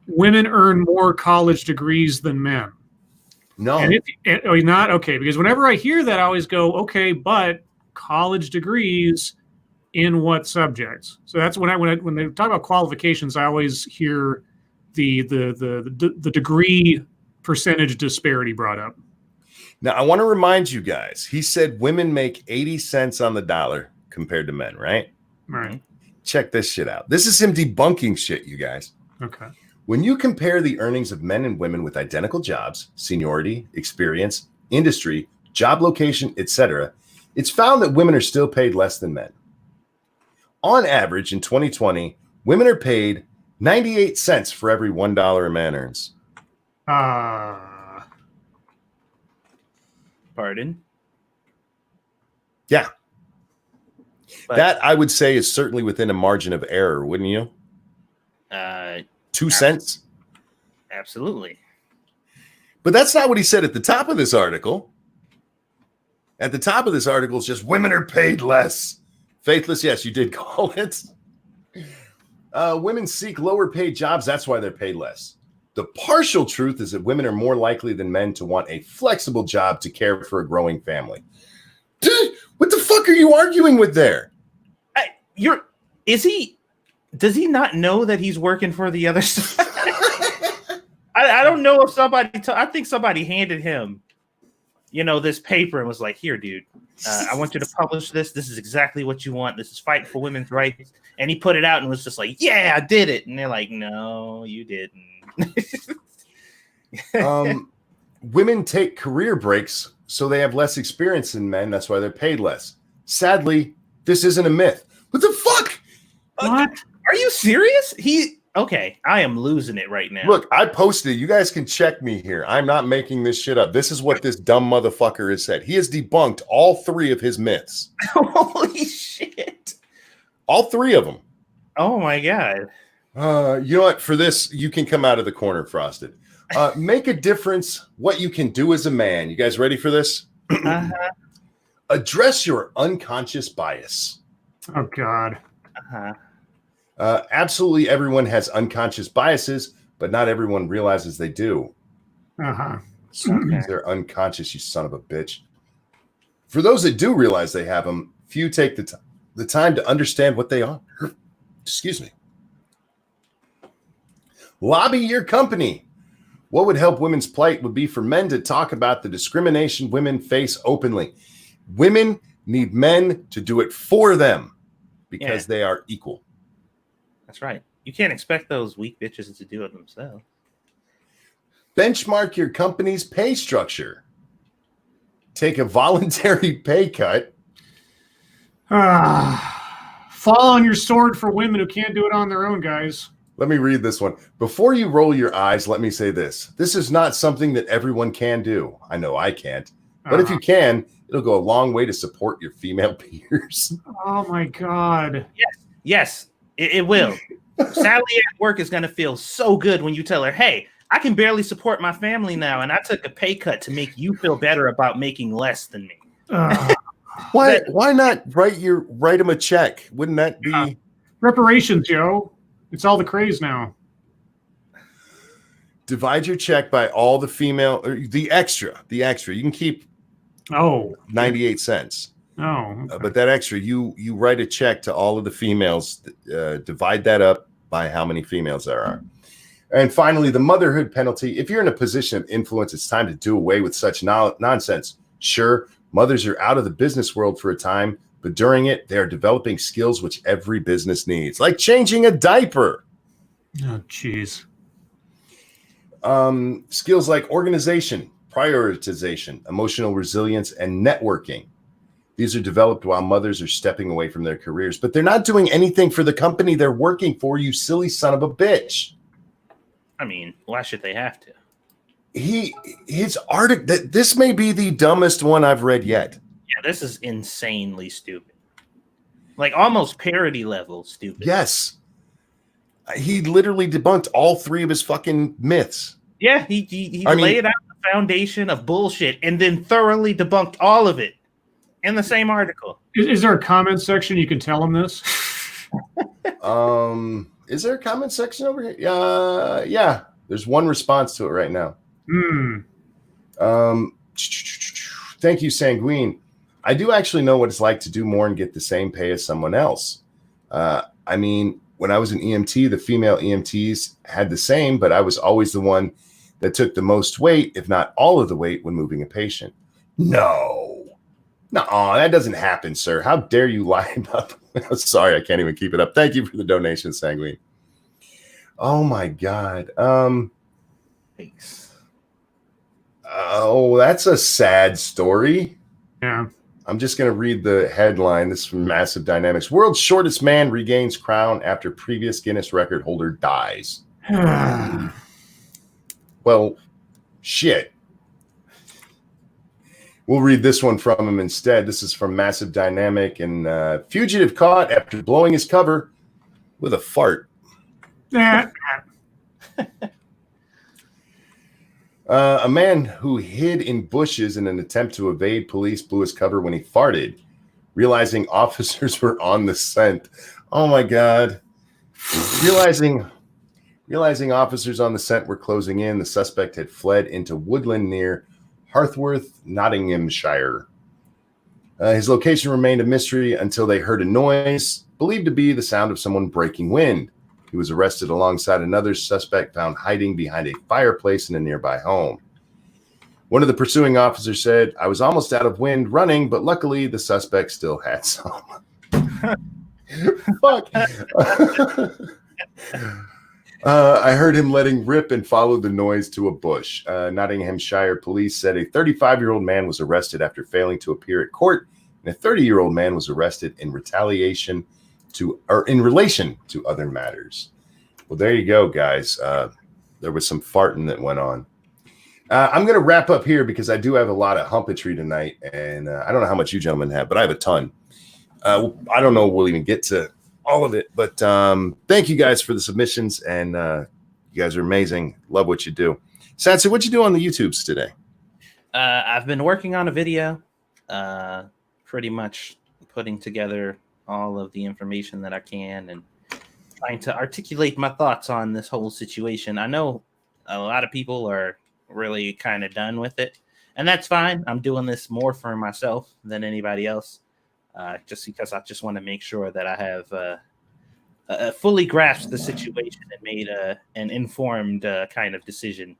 women earn more college degrees than men? No. And he's not? Okay, because whenever I hear that, I always go, okay, but college degrees in what subjects? So that's when they talk about qualifications, I always hear the degree percentage disparity brought up. Now, I want to remind you guys, he said women make 80 cents on the dollar compared to men, right? Right. Check this shit out. This is him debunking shit, you guys. Okay. When you compare the earnings of men and women with identical jobs, seniority, experience, industry, job location, etc., it's found that women are still paid less than men. On average, in 2020, women are paid 98 cents for every $1 a man earns. Pardon? Yeah. But, that, I would say, is certainly within a margin of error, wouldn't you? 2 cents? Absolutely. But that's not what he said at the top of this article. At the top of this article is just women are paid less. Faithless, yes, you did call it. Women seek lower paid jobs. That's why they're paid less. The partial truth is that women are more likely than men to want a flexible job to care for a growing family. Dude, what the fuck are you arguing with there? Does he not know that he's working for the other side? I don't know if somebody, I think somebody handed him, this paper and was like, here, dude, I want you to publish this. This is exactly what you want. This is fighting for women's rights. And he put it out and was just like, yeah, I did it. And they're like, no, you didn't. Women take career breaks so they have less experience than men. That's why they're paid less. Sadly, this isn't a myth. What the fuck? What? Are you serious? Okay, I am losing it right now. Look, I posted it. You guys can check me here. I'm not making this shit up. This is what this dumb motherfucker has said. He has debunked all 3 of his myths. Holy shit. All 3 of them. Oh my God. You know what? For this, you can come out of the corner, Frosted. Make a difference what you can do as a man. You guys ready for this? Uh-huh. Address your unconscious bias. Oh, God. Uh-huh. Absolutely everyone has unconscious biases, but not everyone realizes they do. Uh-huh. They're unconscious, you son of a bitch. For those that do realize they have them, few take the time to understand what they are. Excuse me. Lobby your company. What would help women's plight would be for men to talk about the discrimination women face openly. Women need men to do it for them because they are equal. That's right. You can't expect those weak bitches to do it themselves. Benchmark your company's pay structure. Take a voluntary pay cut. Fall on your sword for women who can't do it on their own, guys. Let me read this one. Before you roll your eyes, let me say this. This is not something that everyone can do. I know I can't. But if you can, it'll go a long way to support your female peers. Oh, my God. Yes, it will. Sally at work is going to feel so good when you tell her, hey, I can barely support my family now, and I took a pay cut to make you feel better about making less than me. Why not write them a check? Wouldn't that be reparations, yo? It's all the craze now. Divide your check by all the female, or the extra. You can keep 98 cents. Okay. But that extra, you write a check to all of the females. Divide that up by how many females there are. And finally, the motherhood penalty. If you're in a position of influence, it's time to do away with such nonsense. Sure, mothers are out of the business world for a time, but during it, they are developing skills which every business needs, like changing a diaper. Oh, jeez. Skills like organization, prioritization, emotional resilience, and networking. These are developed while mothers are stepping away from their careers, but they're not doing anything for the company they're working for, you silly son of a bitch. I mean, why should they have to? His article, this may be the dumbest one I've read yet. Yeah, this is insanely stupid. Like almost parody level stupid. Yes. He literally debunked all three of his fucking myths. Yeah, he laid out the foundation of bullshit and then thoroughly debunked all of it in the same article. Is there a comment section you can tell him this? Is there a comment section over here? Yeah. There's one response to it right now. Thank you, Sanguine. I do actually know what it's like to do more and get the same pay as someone else. I mean, when I was an EMT, the female EMTs had the same, but I was always the one that took the most weight, if not all of the weight, when moving a patient. No, that doesn't happen, sir. How dare you lie about that? Sorry, I can't even keep it up. Thank you for the donation, Sanguine. Oh my God. Thanks. Oh, that's a sad story. Yeah. I'm just going to read the headline. This is from Massive Dynamics. World's shortest man regains crown after previous Guinness record holder dies. Well, shit. We'll read this one from him instead. This is from Massive Dynamic. And fugitive caught after blowing his cover with a fart. A man who hid in bushes in an attempt to evade police blew his cover when he farted, realizing officers were on the scent. Oh my God. Realizing officers on the scent were closing in, the suspect had fled into woodland near Harthworth, Nottinghamshire. His location remained a mystery until they heard a noise, believed to be the sound of someone breaking wind. He was arrested alongside another suspect found hiding behind a fireplace in a nearby home. One of the pursuing officers said, "I was almost out of wind running, but luckily the suspect still had some." Fuck. I heard him letting rip and followed the noise to a bush. Nottinghamshire police said a 35-year-old man was arrested after failing to appear at court, and a 30-year-old man was arrested in relation to other matters. Well, there you go, guys. There was some farting that went on. I'm going to wrap up here because I do have a lot of humpetry tonight, and I don't know how much you gentlemen have, but I have a ton. I don't know if we'll even get to all of it, but thank you guys for the submissions, and you guys are amazing. Love what you do. Satsu, what'd you do on the YouTubes today? I've been working on a video, pretty much putting together all of the information that I can and trying to articulate my thoughts on this whole situation. I know a lot of people are really kind of done with it, and that's fine. I'm doing this more for myself than anybody else, just because I just want to make sure that I have fully grasped the situation and made an informed kind of decision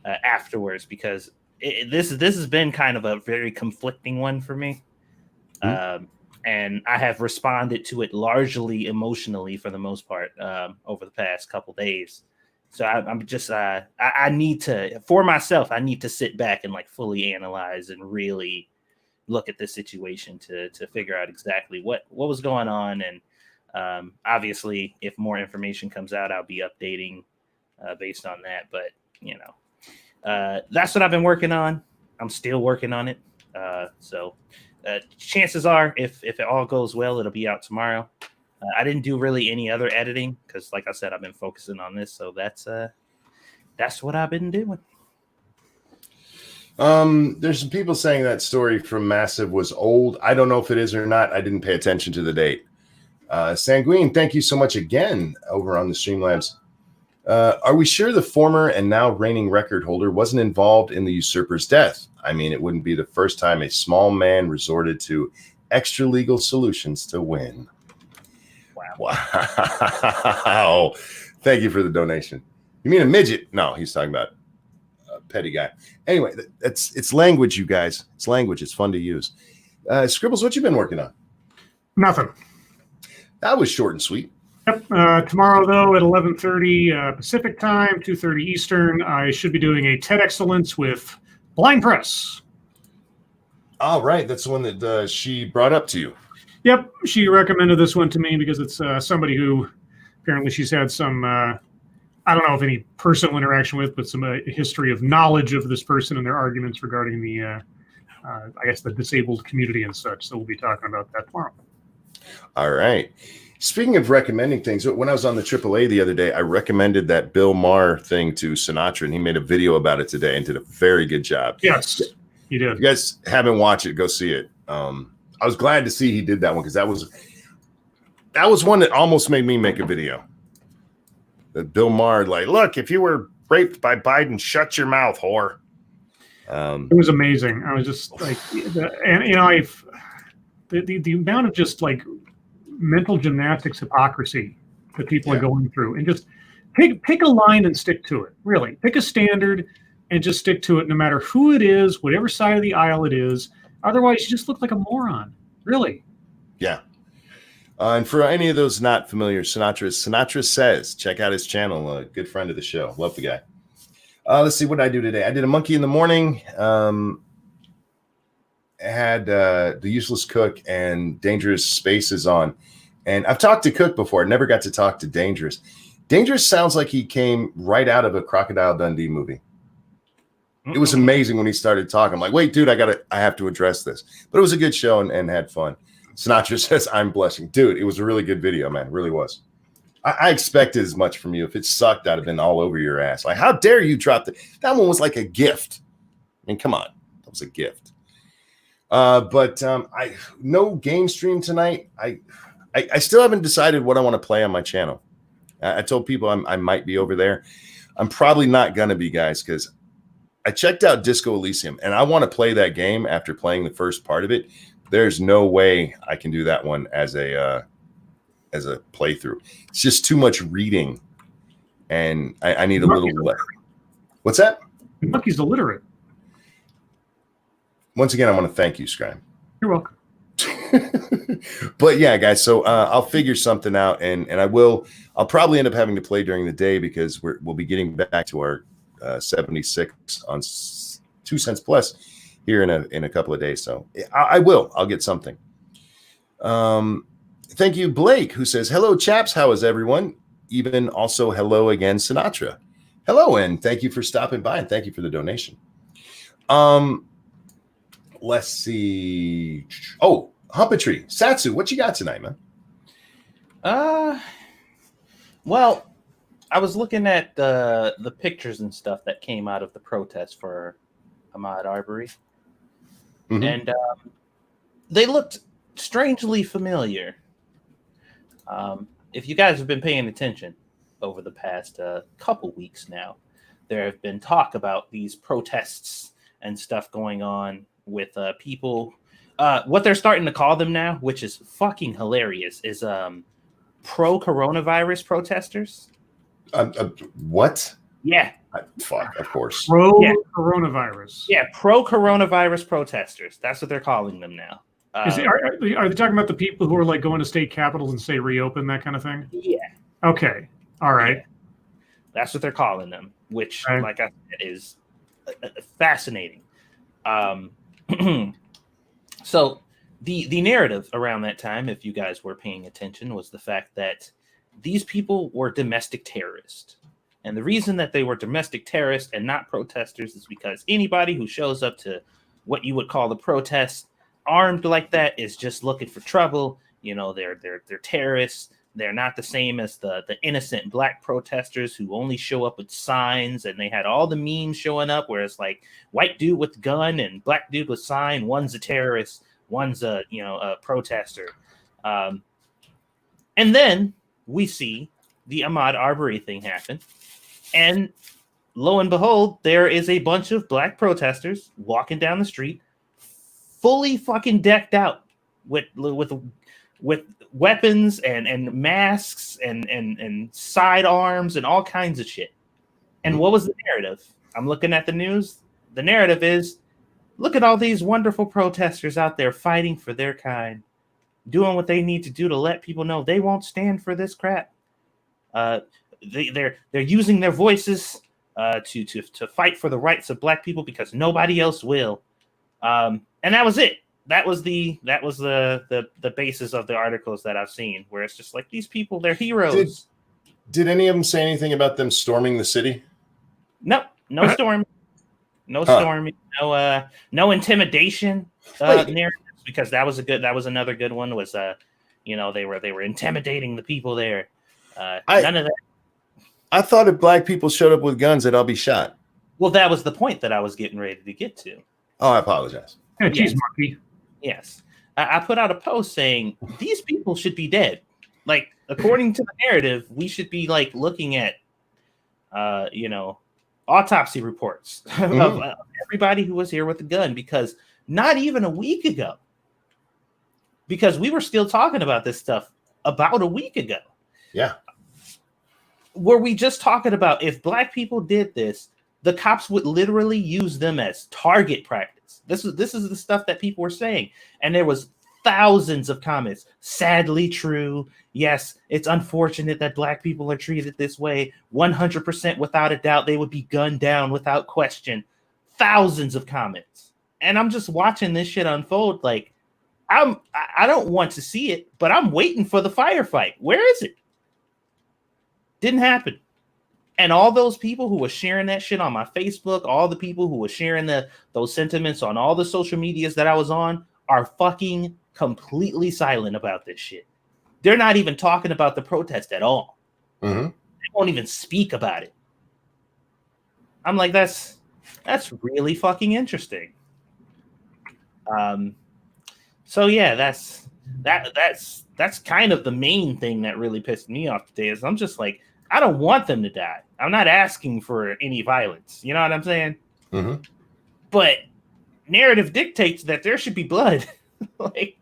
afterwards, because this has been kind of a very conflicting one for me. And I have responded to it largely emotionally for the most part over the past couple days. So I'm just I need to, for myself, I need to sit back and like fully analyze and really look at this situation to figure out exactly what was going on. And obviously, if more information comes out, I'll be updating based on that. But that's what I've been working on. I'm still working on it. So chances are, if it all goes well, it'll be out tomorrow. I didn't do really any other editing because, like I said, I've been focusing on this. So that's what I've been doing. There's some people saying that story from Massive was old. I don't know if it is or not. I didn't pay attention to the date. Sanguine, thank you so much again over on the Streamlabs. Are we sure the former and now reigning record holder wasn't involved in the usurper's death? I mean, it wouldn't be the first time a small man resorted to extra legal solutions to win. Wow. Thank you for the donation. You mean a midget? No, he's talking about a petty guy. Anyway, it's language, you guys. It's language. It's fun to use. Scribbles, what you been working on? Nothing. That was short and sweet. Yep. Tomorrow, though, at 11:30 Pacific time, 2:30 Eastern, I should be doing a TED Excellence with Blind Press. Oh, right. That's the one that she brought up to you. Yep. She recommended this one to me because it's somebody who apparently she's had some, I don't know if any personal interaction with, but some history of knowledge of this person and their arguments regarding the, I guess, the disabled community and such. So we'll be talking about that tomorrow. All right. Speaking of recommending things, when I was on the AAA the other day, I recommended that Bill Maher thing to Sinatra, and he made a video about it today and did a very good job. Yes, he did. If you guys haven't watched it, go see it. I was glad to see he did that one because that was one that almost made me make a video. That Bill Maher, like, look, if you were raped by Biden, shut your mouth, whore. It was amazing. I was just like, the amount of just like mental gymnastics hypocrisy that people are going through, and just pick a line and stick to it. Really, pick a standard and just stick to it, no matter who it is, whatever side of the aisle it is. Otherwise, you just look like a moron. Really. Yeah. And for any of those not familiar, Sinatra Says. Check out his channel. A good friend of the show. Love the guy. Let's see what I do today. I did a monkey in the morning. Had the Useless Cook and Dangerous Spaces on. And I've talked to Cook before. Never got to talk to Dangerous. Dangerous sounds like he came right out of a Crocodile Dundee movie. It was amazing when he started talking. I'm like, wait, dude, I have to address this. But it was a good show and had fun. Sinatra Says, I'm blushing. Dude, it was a really good video, man. It really was. I expected as much from you. If it sucked, I'd have been all over your ass. Like, how dare you drop that one was like a gift. I mean, come on. That was a gift. But I no game stream tonight. I still haven't decided what I want to play on my channel. I told people I might be over there. I'm probably not going to be, guys, because I checked out Disco Elysium, and I want to play that game after playing the first part of it. There's no way I can do that one as a playthrough. It's just too much reading, and I need a little less. What's that? Monkey's illiterate. Once again, I want to thank you, Scribe. You're welcome. But yeah, guys, so I'll figure something out, and I'll probably end up having to play during the day because we'll be getting back to our 76 on 2 cents plus here in a couple of days. So I'll get something. Thank you, Blake, who says, hello, chaps. How is everyone? Even also, hello again, Sinatra. Hello, and thank you for stopping by, and thank you for the donation. Let's see. Oh, Humpatry. Satsu, what you got tonight, man? Well, I was looking at the pictures and stuff that came out of the protest for Ahmaud Arbery. Mm-hmm. And they looked strangely familiar. if you guys have been paying attention over the past couple weeks now, there have been talk about these protests and stuff going on with people. What they're starting to call them now, which is fucking hilarious, is pro-coronavirus protesters. What? Yeah. Fuck, of course. Pro-coronavirus. Yeah, pro-coronavirus protesters. That's what they're calling them now. Are they talking about the people who are like going to state capitals and say reopen, that kind of thing? Yeah. Okay. All right. Yeah. That's what they're calling them, which, right. like I said, is fascinating. So the narrative around that time, if you guys were paying attention, was the fact that these people were domestic terrorists. And the reason that they were domestic terrorists and not protesters is because anybody who shows up to what you would call the protest armed like that is just looking for trouble. You know, they're terrorists. They're not the same as the innocent black protesters who only show up with signs, and they had all the memes showing up where it's like white dude with gun and black dude with sign. One's a terrorist, one's a protester. And then we see the Ahmaud Arbery thing happen. And lo and behold, there is a bunch of black protesters walking down the street, fully fucking decked out with weapons and masks and sidearms and all kinds of shit. And what was the narrative? I'm looking at the news. The narrative is, look at all these wonderful protesters out there fighting for their kind, doing what they need to do to let people know they won't stand for this crap. They're using their voices to fight for the rights of black people because nobody else will. And that was it. That was the basis of the articles that I've seen, where it's just like, these people, they're heroes. Did any of them say anything about them storming the city? No storming, storming, no intimidation narratives, because that was another good one. Was they were intimidating the people there. None of that. I thought if black people showed up with guns, that I'll be shot. Well, that was the point that I was getting ready to get to. Oh, I apologize. Yeah, geez, monkey. Yes. I put out a post saying these people should be dead. Like, according to the narrative, we should be like looking at, autopsy reports of everybody who was here with a gun, because not even a week ago, because we were still talking about this stuff about a week ago. Yeah. Were we just talking about if black people did this, the cops would literally use them as target practice. This is the stuff that people were saying. And there was thousands of comments. Sadly true. Yes, it's unfortunate that black people are treated this way. 100% without a doubt, they would be gunned down without question. Thousands of comments. And I'm just watching this shit unfold. Like, I don't want to see it, but I'm waiting for the firefight. Where is it? Didn't happen. And all those people who were sharing that shit on my Facebook, all the people who were sharing those sentiments on all the social medias that I was on, are fucking completely silent about this shit. They're not even talking about the protest at all. Mm-hmm. They won't even speak about it. I'm like, that's really fucking interesting. So yeah, that's kind of the main thing that really pissed me off today. Is I'm just like, I don't want them to die. I'm not asking for any violence. You know what I'm saying? Mm-hmm. But narrative dictates that there should be blood. Like,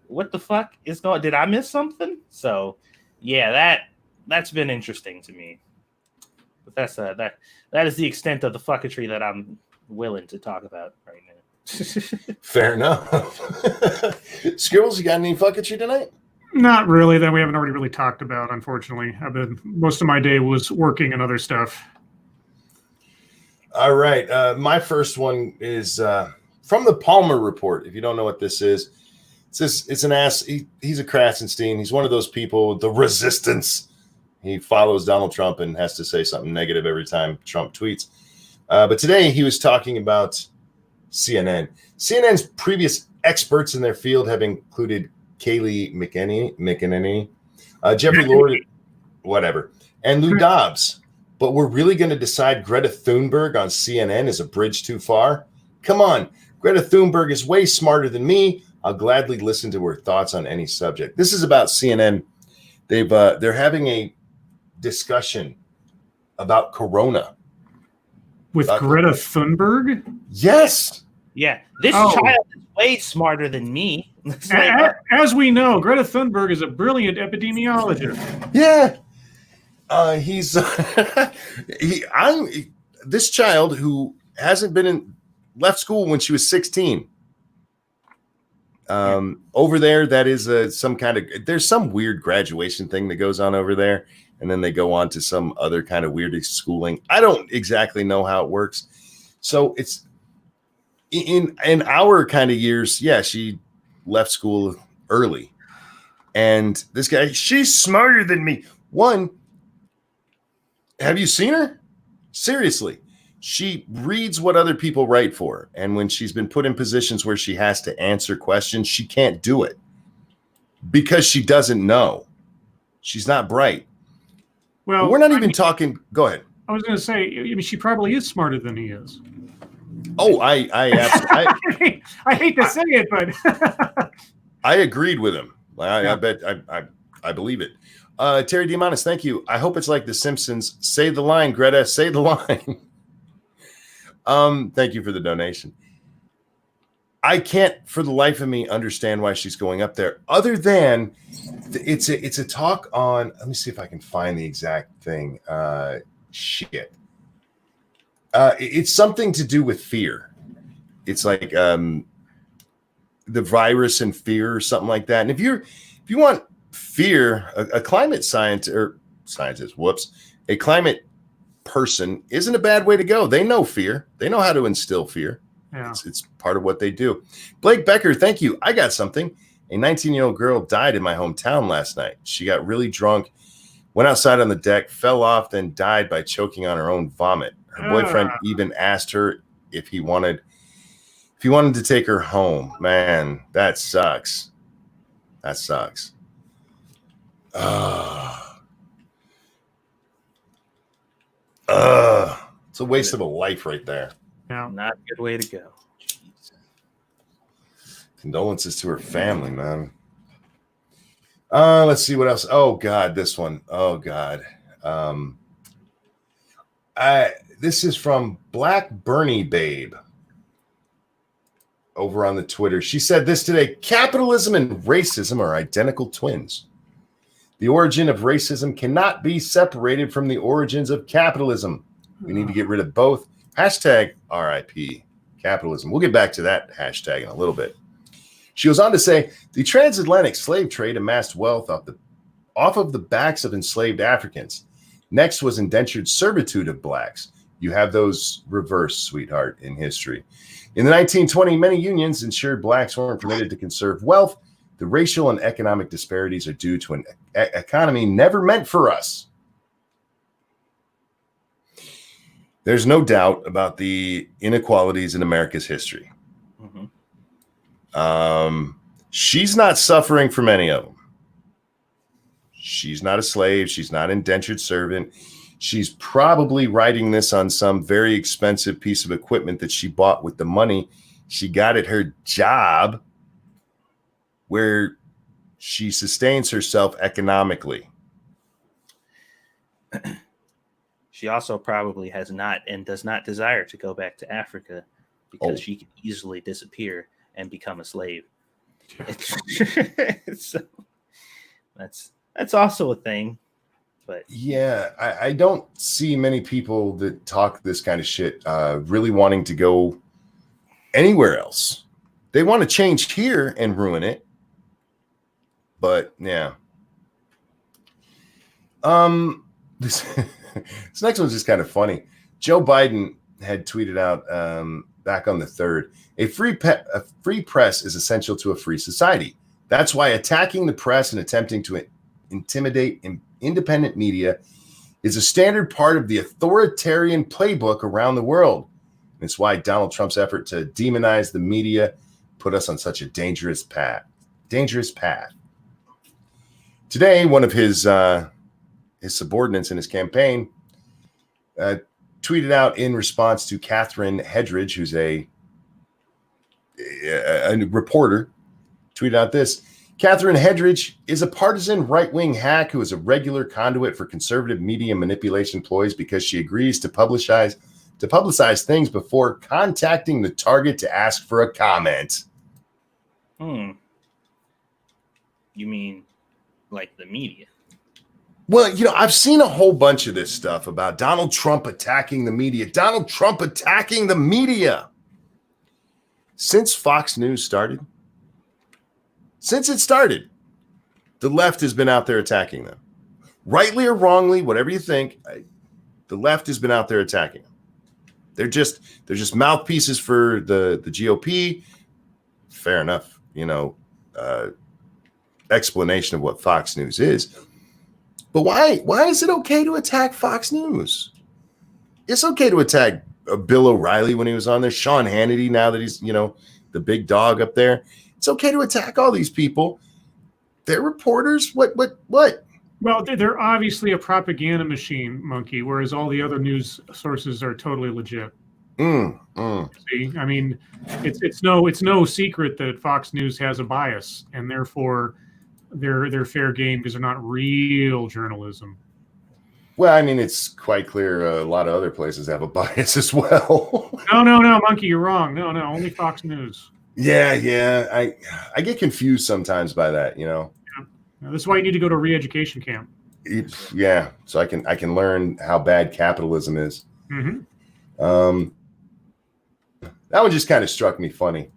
what the fuck is going? Did I miss something? So, yeah, that's been interesting to me. But that's that is the extent of the fucketry that I'm willing to talk about right now. Fair enough. Scribbles, you got any fucketry tonight? Not really, that we haven't already really talked about, unfortunately. Most of my day was working and other stuff. All right. My first one is from the Palmer Report. If you don't know what this is, it's an ass. He's a Krasenstein. He's one of those people, the resistance. He follows Donald Trump and has to say something negative every time Trump tweets. But today he was talking about CNN. CNN's previous experts in their field have included Kayleigh McEnany, Jeffrey Lord, whatever, and Lou Dobbs. But we're really going to decide Greta Thunberg on CNN is a bridge too far? Come on. Greta Thunberg is way smarter than me. I'll gladly listen to her thoughts on any subject. This is about CNN. They're having a discussion about Corona with Greta Thunberg. Yes. Yeah, this child is way smarter than me. As we know, Greta Thunberg is a brilliant epidemiologist. Yeah. This child who hasn't left school when she was 16. Over there, that is there's some weird graduation thing that goes on over there, and then they go on to some other kind of weird schooling. I don't exactly know how it works. So it's in our kind of years. Yeah, she left school early, and this guy, she's smarter than me. One, have you seen her? Seriously. She reads what other people write for her. And when she's been put in positions where she has to answer questions, she can't do it because she doesn't know. She's not bright. Well, we're not even talking. Go ahead. I was going to say, I mean, she probably is smarter than he is. Oh, I absolutely. I hate to say it, but I agreed with him. I bet I believe it. Terry Diamandis, thank you. I hope it's like The Simpsons. Say the line, Greta. Say the line. Thank you for the donation. I can't for the life of me understand why she's going up there, other than it's a talk on, let me see if I can find the exact thing. It's something to do with fear. It's like the virus and fear or something like that. And if you want fear, a climate scientist, a climate person isn't a bad way to go. They know fear. They know how to instill fear. Yeah. It's part of what they do. Blake Becker, thank you. I got something. A 19-year-old girl died in my hometown last night. She got really drunk, went outside on the deck, fell off, then died by choking on her own vomit. Her boyfriend even asked her if he wanted to take her home. Man, that sucks. That sucks. It's a waste of a life right there. Yeah, not a good way to go. Jeez. Condolences to her family, man. Let's see what else. Oh God, this one. Oh God. This is from Black Bernie Babe over on the Twitter. She said this today: capitalism and racism are identical twins. The origin of racism cannot be separated from the origins of capitalism. We need to get rid of both. Hashtag RIP capitalism. We'll get back to that hashtag in a little bit. She goes on to say, the transatlantic slave trade amassed wealth off of the backs of enslaved Africans. Next was indentured servitude of blacks. You have those reversed, sweetheart, in history. In the 1920s, many unions ensured blacks weren't permitted to conserve wealth. The racial and economic disparities are due to an economy never meant for us. There's no doubt about the inequalities in America's history. Mm-hmm. She's not suffering from any of them. She's not a slave. She's not an indentured servant. She's probably writing this on some very expensive piece of equipment that she bought with the money she got at her job, where she sustains herself economically. She also probably has not and does not desire to go back to Africa because she can easily disappear and become a slave. So that's also a thing. But yeah, I don't see many people that talk this kind of shit really wanting to go anywhere else. They want to change here and ruin it. But yeah. This next one's just kind of funny. Joe Biden had tweeted out back on the 3rd, a free press is essential to a free society. That's why attacking the press and attempting to intimidate independent media is a standard part of the authoritarian playbook around the world. It's why Donald Trump's effort to demonize the media put us on such a dangerous path. Today, one of his subordinates in his campaign tweeted out in response to Catherine Hedridge, who's a reporter, tweeted out this: Catherine Hedridge is a partisan right-wing hack who is a regular conduit for conservative media manipulation ploys because she agrees to publicize things before contacting the target to ask for a comment. You mean like the media? Well, I've seen a whole bunch of this stuff about Donald Trump attacking the media. Donald Trump attacking the media. Since Fox News started, the left has been out there attacking them. Rightly or wrongly, whatever you think, the left has been out there attacking them. They're just mouthpieces for the GOP. Fair enough, explanation of what Fox News is. But why is it okay to attack Fox News? It's okay to attack Bill O'Reilly when he was on there, Sean Hannity now that he's, the big dog up there. It's okay to attack all these people. They're reporters. What? Well, they're obviously a propaganda machine, Monkey, whereas all the other news sources are totally legit. See, I mean, it's no secret that Fox News has a bias, and therefore they're fair game because they're not real journalism. Well, I mean, it's quite clear a lot of other places have a bias as well. No, Monkey, you're wrong. No, only Fox News. Yeah. I get confused sometimes by that, Yeah. That's why you need to go to a re-education camp. Yeah, so I can learn how bad capitalism is. Mm-hmm. That one just kind of struck me funny.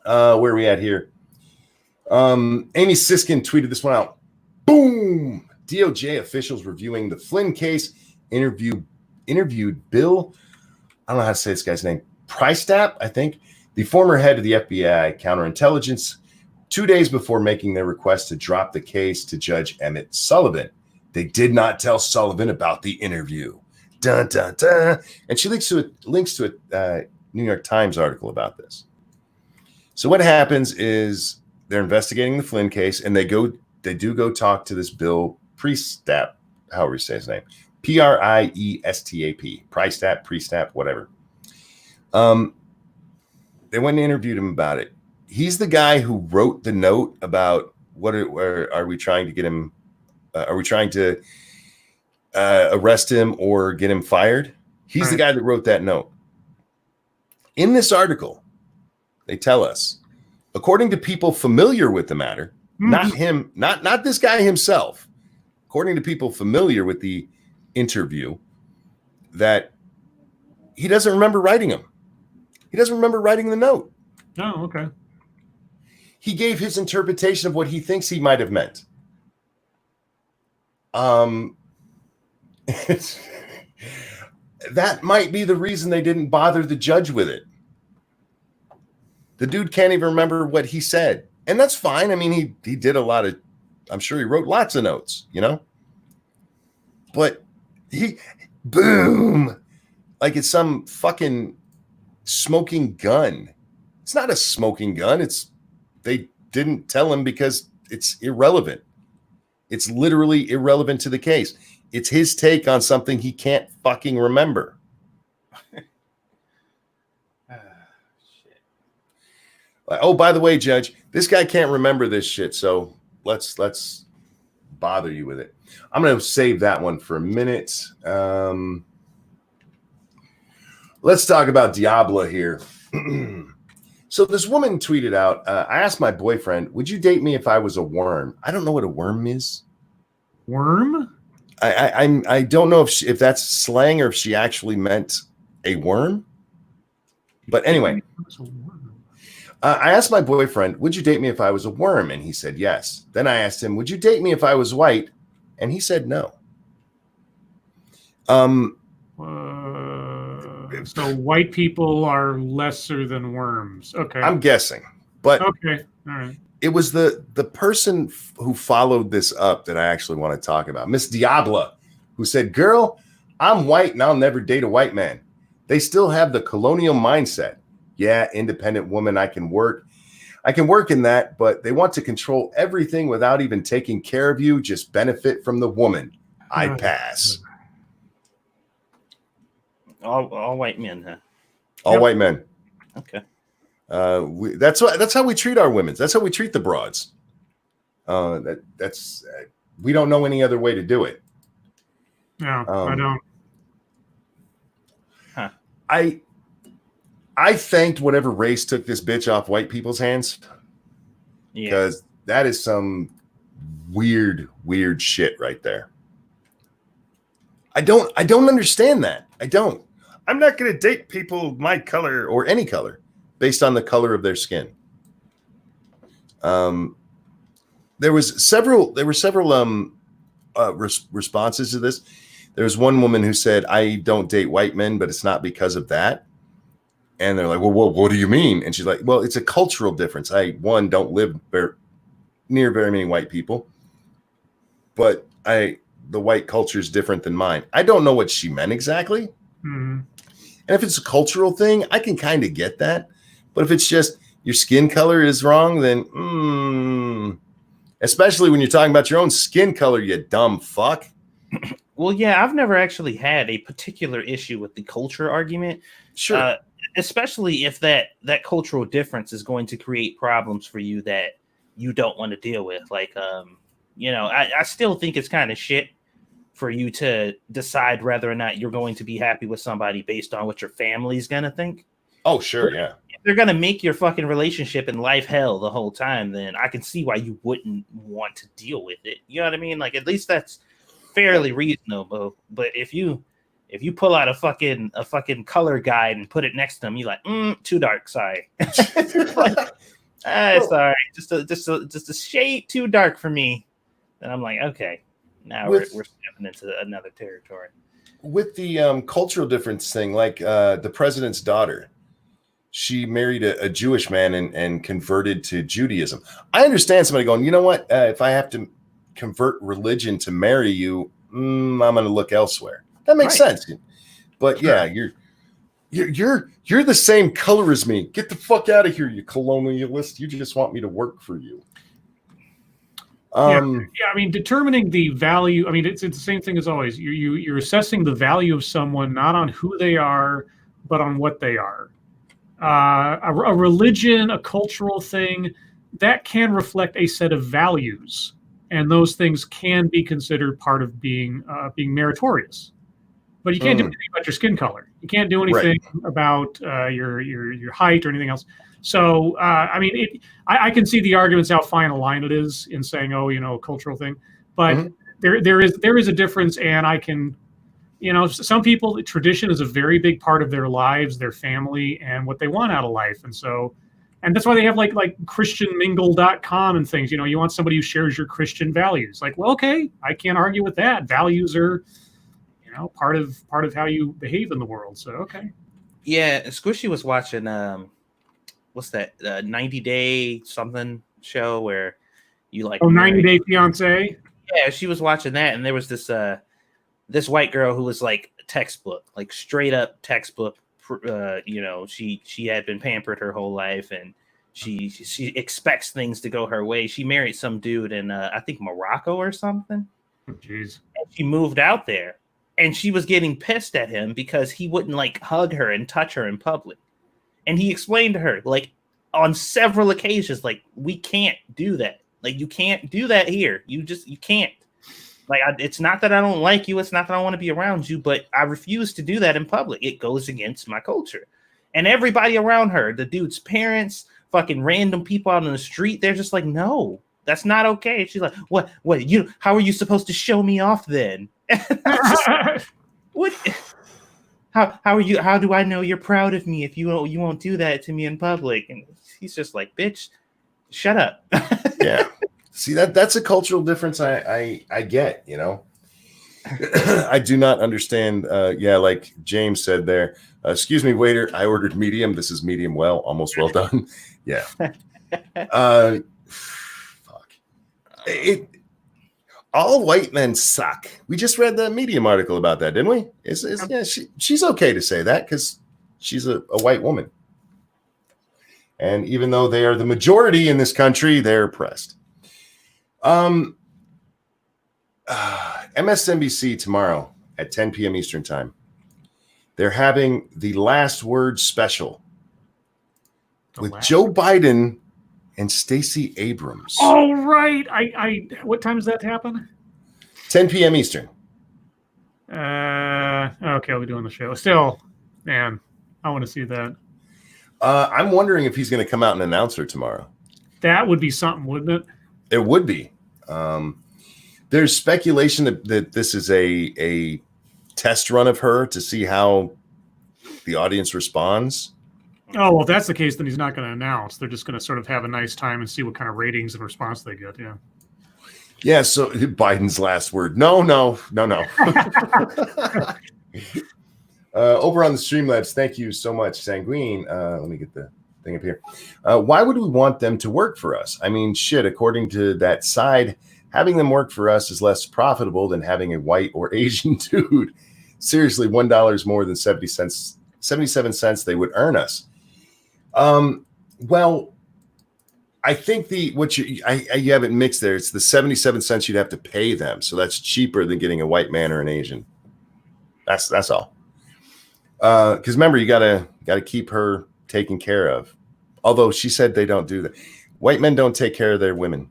Where are we at here? Amy Siskin tweeted this one out. Boom! DOJ officials reviewing the Flynn case interviewed Bill, I don't know how to say this guy's name, Prystap, I think, the former head of the FBI counterintelligence, 2 days before making their request to drop the case to Judge Emmett Sullivan. They did not tell Sullivan about the interview. Dun, dun, dun. And she links to a New York Times article about this. So what happens is they're investigating the Flynn case, and they do go talk to this Bill Prystap, however you say his name, Priestap, Prystap, whatever. They went and interviewed him about it. He's the guy who wrote the note about are we trying to get him? Are we trying to arrest him or get him fired? He's the guy that wrote that note. In this article, they tell us, according to people familiar with the matter, not him, not this guy himself, according to people familiar with the interview, that he doesn't remember writing him. He doesn't remember writing the note. Oh, okay. He gave his interpretation of what he thinks he might have meant. That might be the reason they didn't bother the judge with it. The dude can't even remember what he said. And that's fine. I mean, he did a lot of, I'm sure he wrote lots of notes, But boom, like it's some fucking smoking gun. It's not a smoking gun. They didn't tell him because it's irrelevant. It's literally irrelevant to the case. It's his take on something he can't fucking remember. Oh, by the way, Judge, this guy can't remember this shit, so let's bother you with it. I'm going to save that one for a minute. Let's talk about Diablo here. So this woman tweeted out, I asked my boyfriend, would you date me if I was a worm? I don't know what a worm is. Worm? I don't know if that's slang or if she actually meant a worm. But anyway, I asked my boyfriend, would you date me if I was a worm? And he said yes. Then I asked him, would you date me if I was white? And he said no. So white people are lesser than worms. Okay. I'm guessing. But okay. All right. It was the person who followed this up that I actually want to talk about. Miss Diablo, who said, girl, I'm white and I'll never date a white man. They still have the colonial mindset. Yeah, independent woman, I can work in that, but they want to control everything without even taking care of you, just benefit from the woman. I pass. All white men, huh? All white men. Okay. That's how we treat our women. That's how we treat the broads. That's we don't know any other way to do it. No, I don't. Huh. I thanked whatever race took this bitch off white people's hands, because that is some weird shit right there. I don't understand that. I don't. I'm not going to date people my color or any color based on the color of their skin. There were several responses to this. There was one woman who said, "I don't date white men, but it's not because of that." And they're like, "Well, what do you mean?" And she's like, "Well, it's a cultural difference. I don't live near very many white people, but the white culture is different than mine." I don't know what she meant exactly. Mm-hmm. And if it's a cultural thing, I can kind of get that. But if it's just your skin color is wrong, then especially when you're talking about your own skin color, you dumb fuck. Well, yeah, I've never actually had a particular issue with the culture argument. Sure. Especially if that cultural difference is going to create problems for you that you don't want to deal with. Like, I still think it's kind of shit for you to decide whether or not you're going to be happy with somebody based on what your family's going to think. Oh, sure, yeah. If they're going to make your fucking relationship and life hell the whole time, then I can see why you wouldn't want to deal with it. You know what I mean? Like, at least that's fairly reasonable. But if you pull out a fucking color guide and put it next to them, you're like, too dark, sorry. Sorry, just a shade too dark for me. And I'm like, okay, now we're stepping into another territory. With the cultural difference thing, like the president's daughter, she married a Jewish man and converted to Judaism. I understand somebody going, you know what? If I have to convert religion to marry you, I'm going to look elsewhere. That makes sense. But yeah, you're the same color as me. Get the fuck out of here, you colonialist. You just want me to work for you. I mean, determining the value. I mean, it's the same thing as always. You're assessing the value of someone not on who they are, but on what they are. A religion, a cultural thing, that can reflect a set of values, and those things can be considered part of being meritorious. But you can't do anything about your skin color. You can't do anything about your height or anything else. So, I mean, I can see the arguments how fine a line it is in saying, oh, a cultural thing. But there is a difference, and I can, some people, tradition is a very big part of their lives, their family, and what they want out of life. And that's why they have like christianmingle.com and things. You want somebody who shares your Christian values. Like, well, okay, I can't argue with that. Values are, part of how you behave in the world. So, okay. Yeah, Squishy was watching what's that 90-day something show where you like 90-day fiance. Yeah, she was watching that, and there was this white girl who was like textbook, like straight up textbook. She had been pampered her whole life, and she expects things to go her way. She married some dude in I think Morocco or something. Jeez. And she moved out there, and she was getting pissed at him because he wouldn't like hug her and touch her in public. And he explained to her, like, on several occasions, like, we can't do that. Like, you can't do that here. You can't. Like, it's not that I don't like you. It's not that I want to be around you, but I refuse to do that in public. It goes against my culture. And everybody around her, the dude's parents, fucking random people out on the street, they're just like, no, that's not okay. She's like, what, how are you supposed to show me off then? What? How are you? How do I know you're proud of me if you won't do that to me in public? And he's just like, bitch, shut up. Yeah. See, that's a cultural difference I get, I do not understand. Like James said there, excuse me, waiter, I ordered medium. This is medium well, almost well done. Yeah. Fuck. All white men suck. We just read the Medium article about that, didn't we? She's okay to say that because she's a white woman. And even though they are the majority in this country, they're oppressed. MSNBC tomorrow at 10 p.m. Eastern time. They're having the last word special with Joe Biden and Stacey Abrams. Oh, right. I what time does that happen? 10 p.m. Eastern. Okay, I'll be doing the show. Still, man, I want to see that. I'm wondering if he's going to come out and announce her tomorrow. That would be something, wouldn't it? It would be. There's speculation that this is a test run of her to see how the audience responds. Oh, well, if that's the case, then he's not going to announce. They're just going to sort of have a nice time and see what kind of ratings and response they get. Yeah. Yeah, so Biden's last word. No. Over on the Streamlabs, thank you so much, Sanguine. Let me get the thing up here. Why would we want them to work for us? I mean, shit, according to that side, having them work for us is less profitable than having a white or Asian dude. Seriously, $1 is more than 77 cents they would earn us. Well, I think you have it mixed there. It's the 77 cents you'd have to pay them. So that's cheaper than getting a white man or an Asian. That's all. Because remember, you gotta keep her taken care of. Although she said they don't do that. White men don't take care of their women.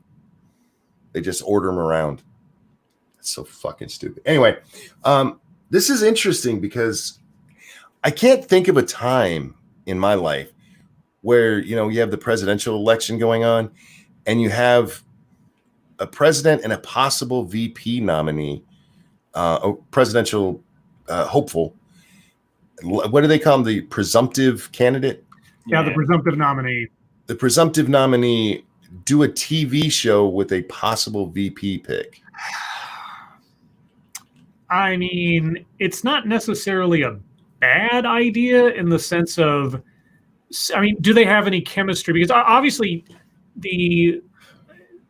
They just order them around. That's so fucking stupid. Anyway, this is interesting because I can't think of a time in my life where, you have the presidential election going on and you have a president and a possible VP nominee, a presidential hopeful. What do they call him? The presumptive candidate? Yeah, the presumptive nominee. The presumptive nominee do a TV show with a possible VP pick. I mean, it's not necessarily a bad idea in the sense of, do they have any chemistry? Because obviously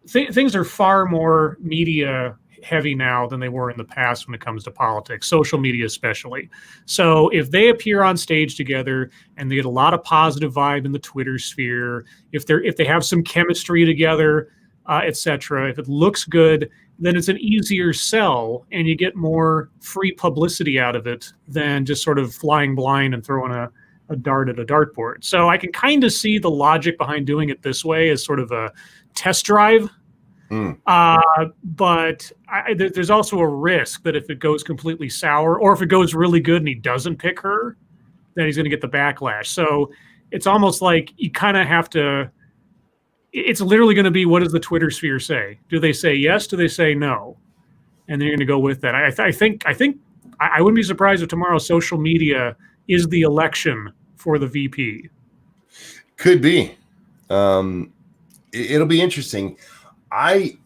things are far more media heavy now than they were in the past when it comes to politics, social media especially. So if they appear on stage together and they get a lot of positive vibe in the Twitter sphere, if they have some chemistry together, etc., if it looks good, then it's an easier sell and you get more free publicity out of it than just sort of flying blind and throwing a dart at a dartboard. So I can kind of see the logic behind doing it this way as sort of a test drive. But there's also a risk that if it goes completely sour or if it goes really good and he doesn't pick her, then he's going to get the backlash. So it's almost like you kind of have to, it's literally going to be, what does the Twitter sphere say? Do they say yes? Do they say no? And then you're going to go with that. I think I wouldn't be surprised if tomorrow social media is the election for the VP. Could be. It'll be interesting. I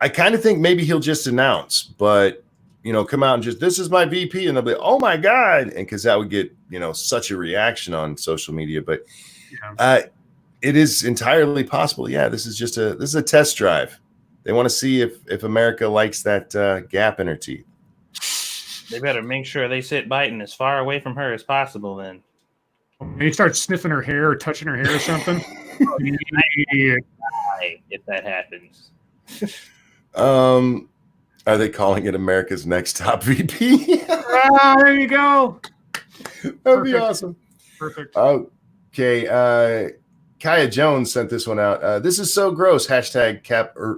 kind of think maybe he'll just announce, but come out and just, this is my VP, and they'll be, oh my God, and because that would get such a reaction on social media. But it is entirely possible. Yeah, this is a test drive. They want to see if America likes that gap in her teeth. They better make sure they sit Biden as far away from her as possible. Then and you start sniffing her hair or touching her hair or something. If that happens. Are they calling it America's Next Top VP? There you go. That'd be awesome. Perfect. Okay. Kaya Jones sent this one out. This is so gross. Hashtag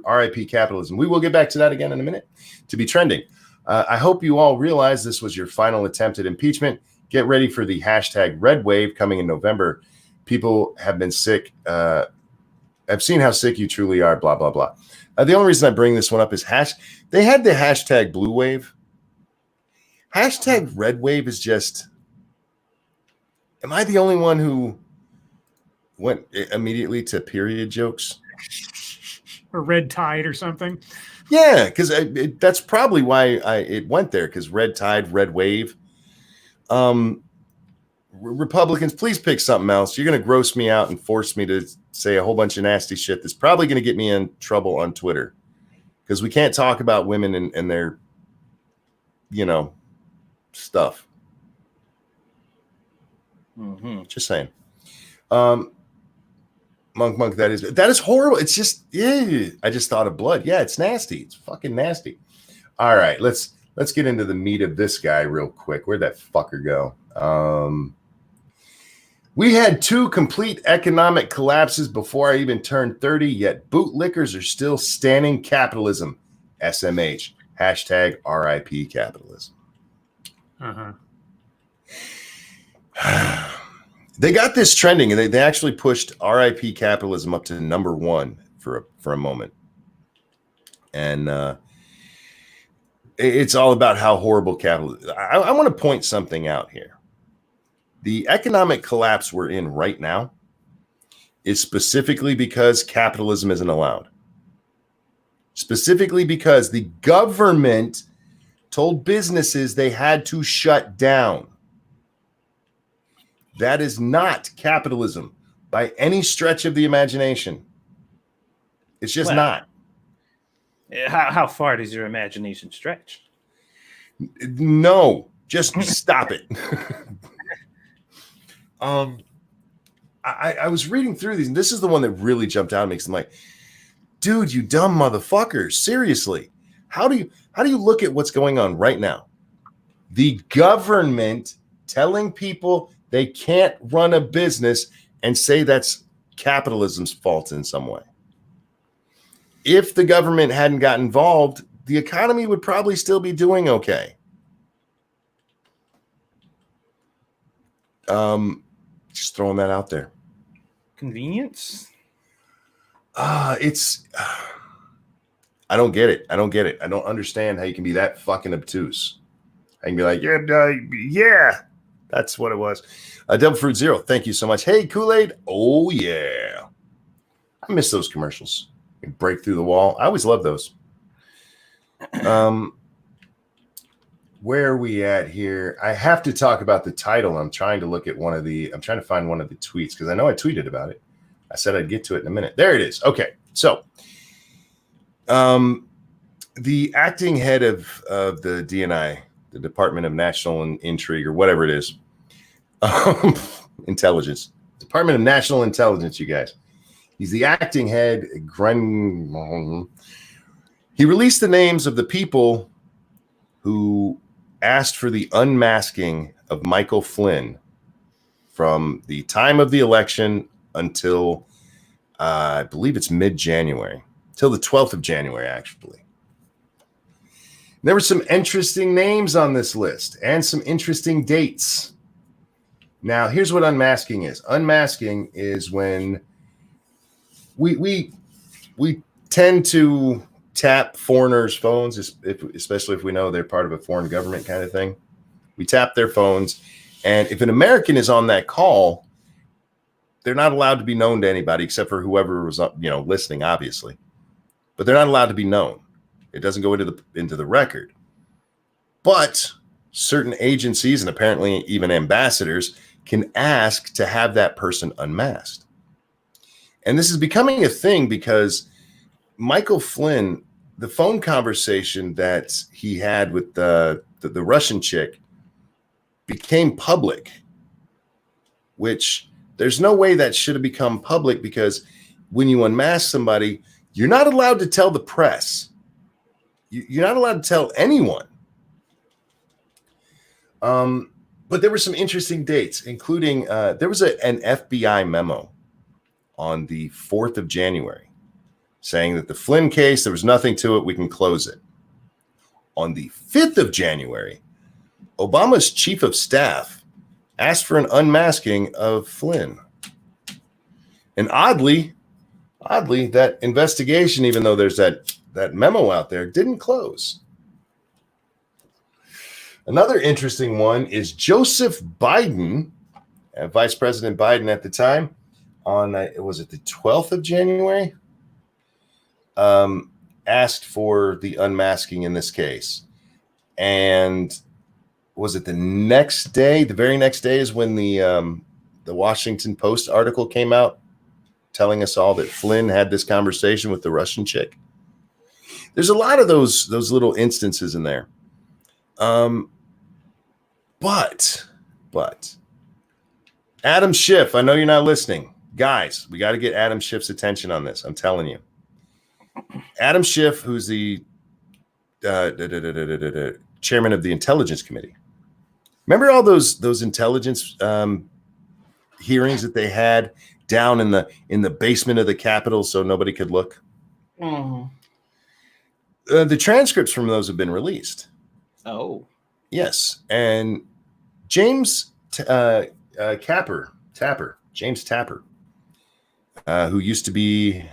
RIP capitalism. We will get back to that again in a minute to be trending. I hope you all realize this was your final attempt at impeachment. Get ready for the hashtag red wave coming in November. People have been sick. I've seen how sick you truly are, blah, blah, blah. The only reason I bring this one up is they had the hashtag blue wave. Hashtag red wave is just, am I the only one who went immediately to period jokes? Or red tide or something? Yeah, because that's probably why it went there, because red tide, red wave. Republicans, please pick something else. You're going to gross me out and force me to say a whole bunch of nasty shit that's probably going to get me in trouble on Twitter, because we can't talk about women and their, stuff. Mm-hmm. Just saying. Monk, that is horrible. It's just, I just thought of blood. Yeah, it's nasty. It's fucking nasty. All right, let's get into the meat of this guy real quick. Where'd that fucker go? We had 2 complete economic collapses before I even turned 30, yet bootlickers are still standing capitalism. SMH. Hashtag RIP capitalism. Uh-huh. They got this trending, and they actually pushed RIP capitalism up to #1 for a moment. And it's all about how horrible capitalism. I want to point something out here. The economic collapse we're in right now is specifically because capitalism isn't allowed. Specifically because the government told businesses they had to shut down. That is not capitalism by any stretch of the imagination. It's just not. How far does your imagination stretch? No, just stop it. I was reading through these, and this is the one that really jumped out at me because I'm like, dude, you dumb motherfuckers. Seriously. How do you look at what's going on right now? The government telling people they can't run a business and say that's capitalism's fault in some way. If the government hadn't got involved, the economy would probably still be doing okay. Just throwing that out there. Convenience? I don't get it. I don't understand how you can be that fucking obtuse. I can be like, yeah, that's what it was. Devil Fruit Zero, thank you so much. Hey, Kool-Aid. Oh, yeah. I miss those commercials. You break through the wall. I always love those. Where are we at here? I have to talk about the title. I'm trying to find one of the tweets because I know I tweeted about it. I said I'd get to it in a minute. There it is. Okay. So, the acting head of the DNI, the Department of National Intrigue, or whatever it is, intelligence, Department of National Intelligence, you guys. He's the acting head. He released the names of the people who asked for the unmasking of Michael Flynn from the time of the election until I believe it's mid-January, till the 12th of January, actually. There were some interesting names on this list and some interesting dates. Now, here's what unmasking is. Unmasking is when we tend to tap foreigners' phones, especially if we know they're part of a foreign government kind of thing. We tap their phones, and if an American is on that call, they're not allowed to be known to anybody except for whoever was listening, obviously. But they're not allowed to be known. It doesn't go into the record. But certain agencies and apparently even ambassadors can ask to have that person unmasked. And this is becoming a thing because Michael Flynn, the phone conversation that he had with the Russian chick became public, which there's no way that should have become public because when you unmask somebody, you're not allowed to tell the press. You're not allowed to tell anyone. But there were some interesting dates, including there was an FBI memo on the 4th of January saying that the Flynn case, there was nothing to it. We can close it. On the 5th of January, Obama's chief of staff asked for an unmasking of Flynn. And oddly, that investigation, even though there's that memo out there, didn't close. Another interesting one is Joseph Biden, Vice President Biden at the time, on, was it the 12th of January? Asked for the unmasking in this case. And was it the next day? The very next day is when the Washington Post article came out telling us all that Flynn had this conversation with the Russian chick. There's a lot of those little instances in there. But Adam Schiff, I know you're not listening. Guys, we got to get Adam Schiff's attention on this. I'm telling you. Adam Schiff, who's the chairman of the Intelligence Committee. Remember all those intelligence hearings that they had down in the basement of the Capitol so nobody could look. Mhm. The transcripts from those have been released. Oh. Yes, and James Tapper, who used to be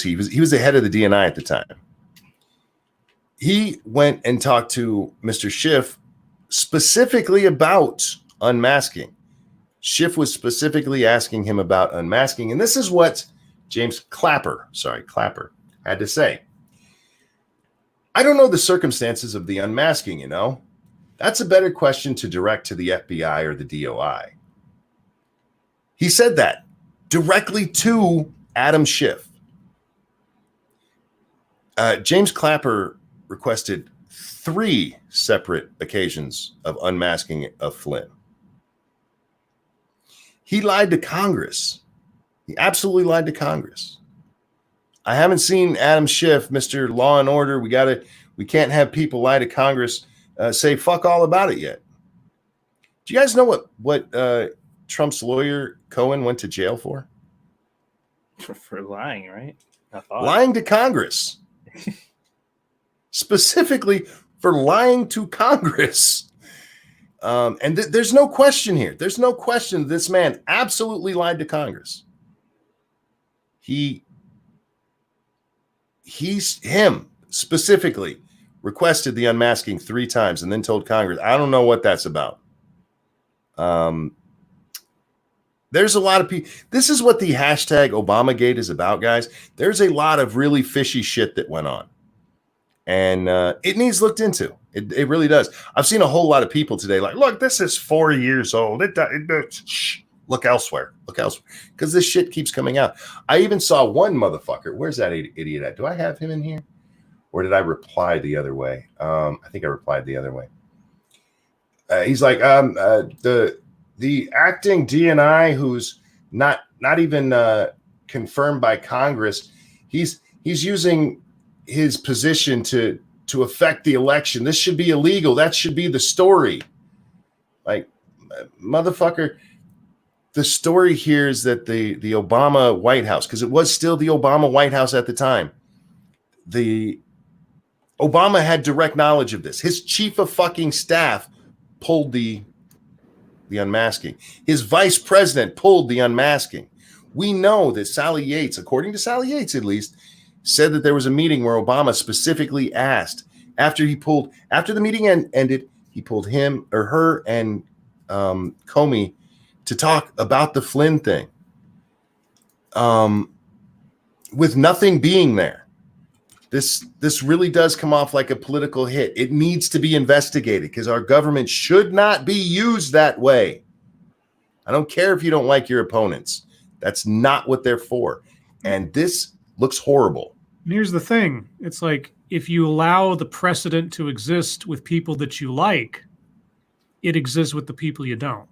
he was the head of the DNI at the time. He went and talked to Mr. Schiff specifically about unmasking. Schiff was specifically asking him about unmasking, and this is what James Clapper had to say. I don't know the circumstances of the unmasking, That's a better question to direct to the FBI or the DOI. He said that directly to Adam Schiff. James Clapper requested 3 separate occasions of unmasking of Flynn. He lied to Congress. He absolutely lied to Congress. I haven't seen Adam Schiff, Mr. Law and Order. We can't have people lie to Congress, say fuck all about it yet. Do you guys know what Trump's lawyer Cohen went to jail for? For lying, right? Lying to Congress. Specifically for lying to Congress. And there's no question here. There's no question this man absolutely lied to Congress. He specifically requested the unmasking 3 times and then told Congress, I don't know what that's about. There's a lot of people. This is what the hashtag Obamagate is about, guys. There's a lot of really fishy shit that went on. And it needs looked into. It really does. I've seen a whole lot of people today like, look, this is 4 years old. Shh, look elsewhere. Look elsewhere. Because this shit keeps coming out. I even saw one motherfucker. Where's that idiot at? Do I have him in here? Or did I reply the other way? I think I replied the other way. He's like, the acting DNI who's not even confirmed by Congress, he's using his position to affect the election. This should be illegal. That should be the story. Like, motherfucker, the story here is that the Obama White House, because it was still the Obama White House at the time, Obama had direct knowledge of this. His chief of fucking staff pulled the unmasking. His vice president pulled the unmasking. We know that Sally Yates, according to Sally Yates at least, said that there was a meeting where Obama specifically asked after the meeting ended, he pulled him or her and Comey to talk about the Flynn thing. With nothing being there. This really does come off like a political hit. It needs to be investigated because our government should not be used that way. I don't care if you don't like your opponents. That's not what they're for. And this looks horrible. And here's the thing. It's like if you allow the precedent to exist with people that you like, it exists with the people you don't.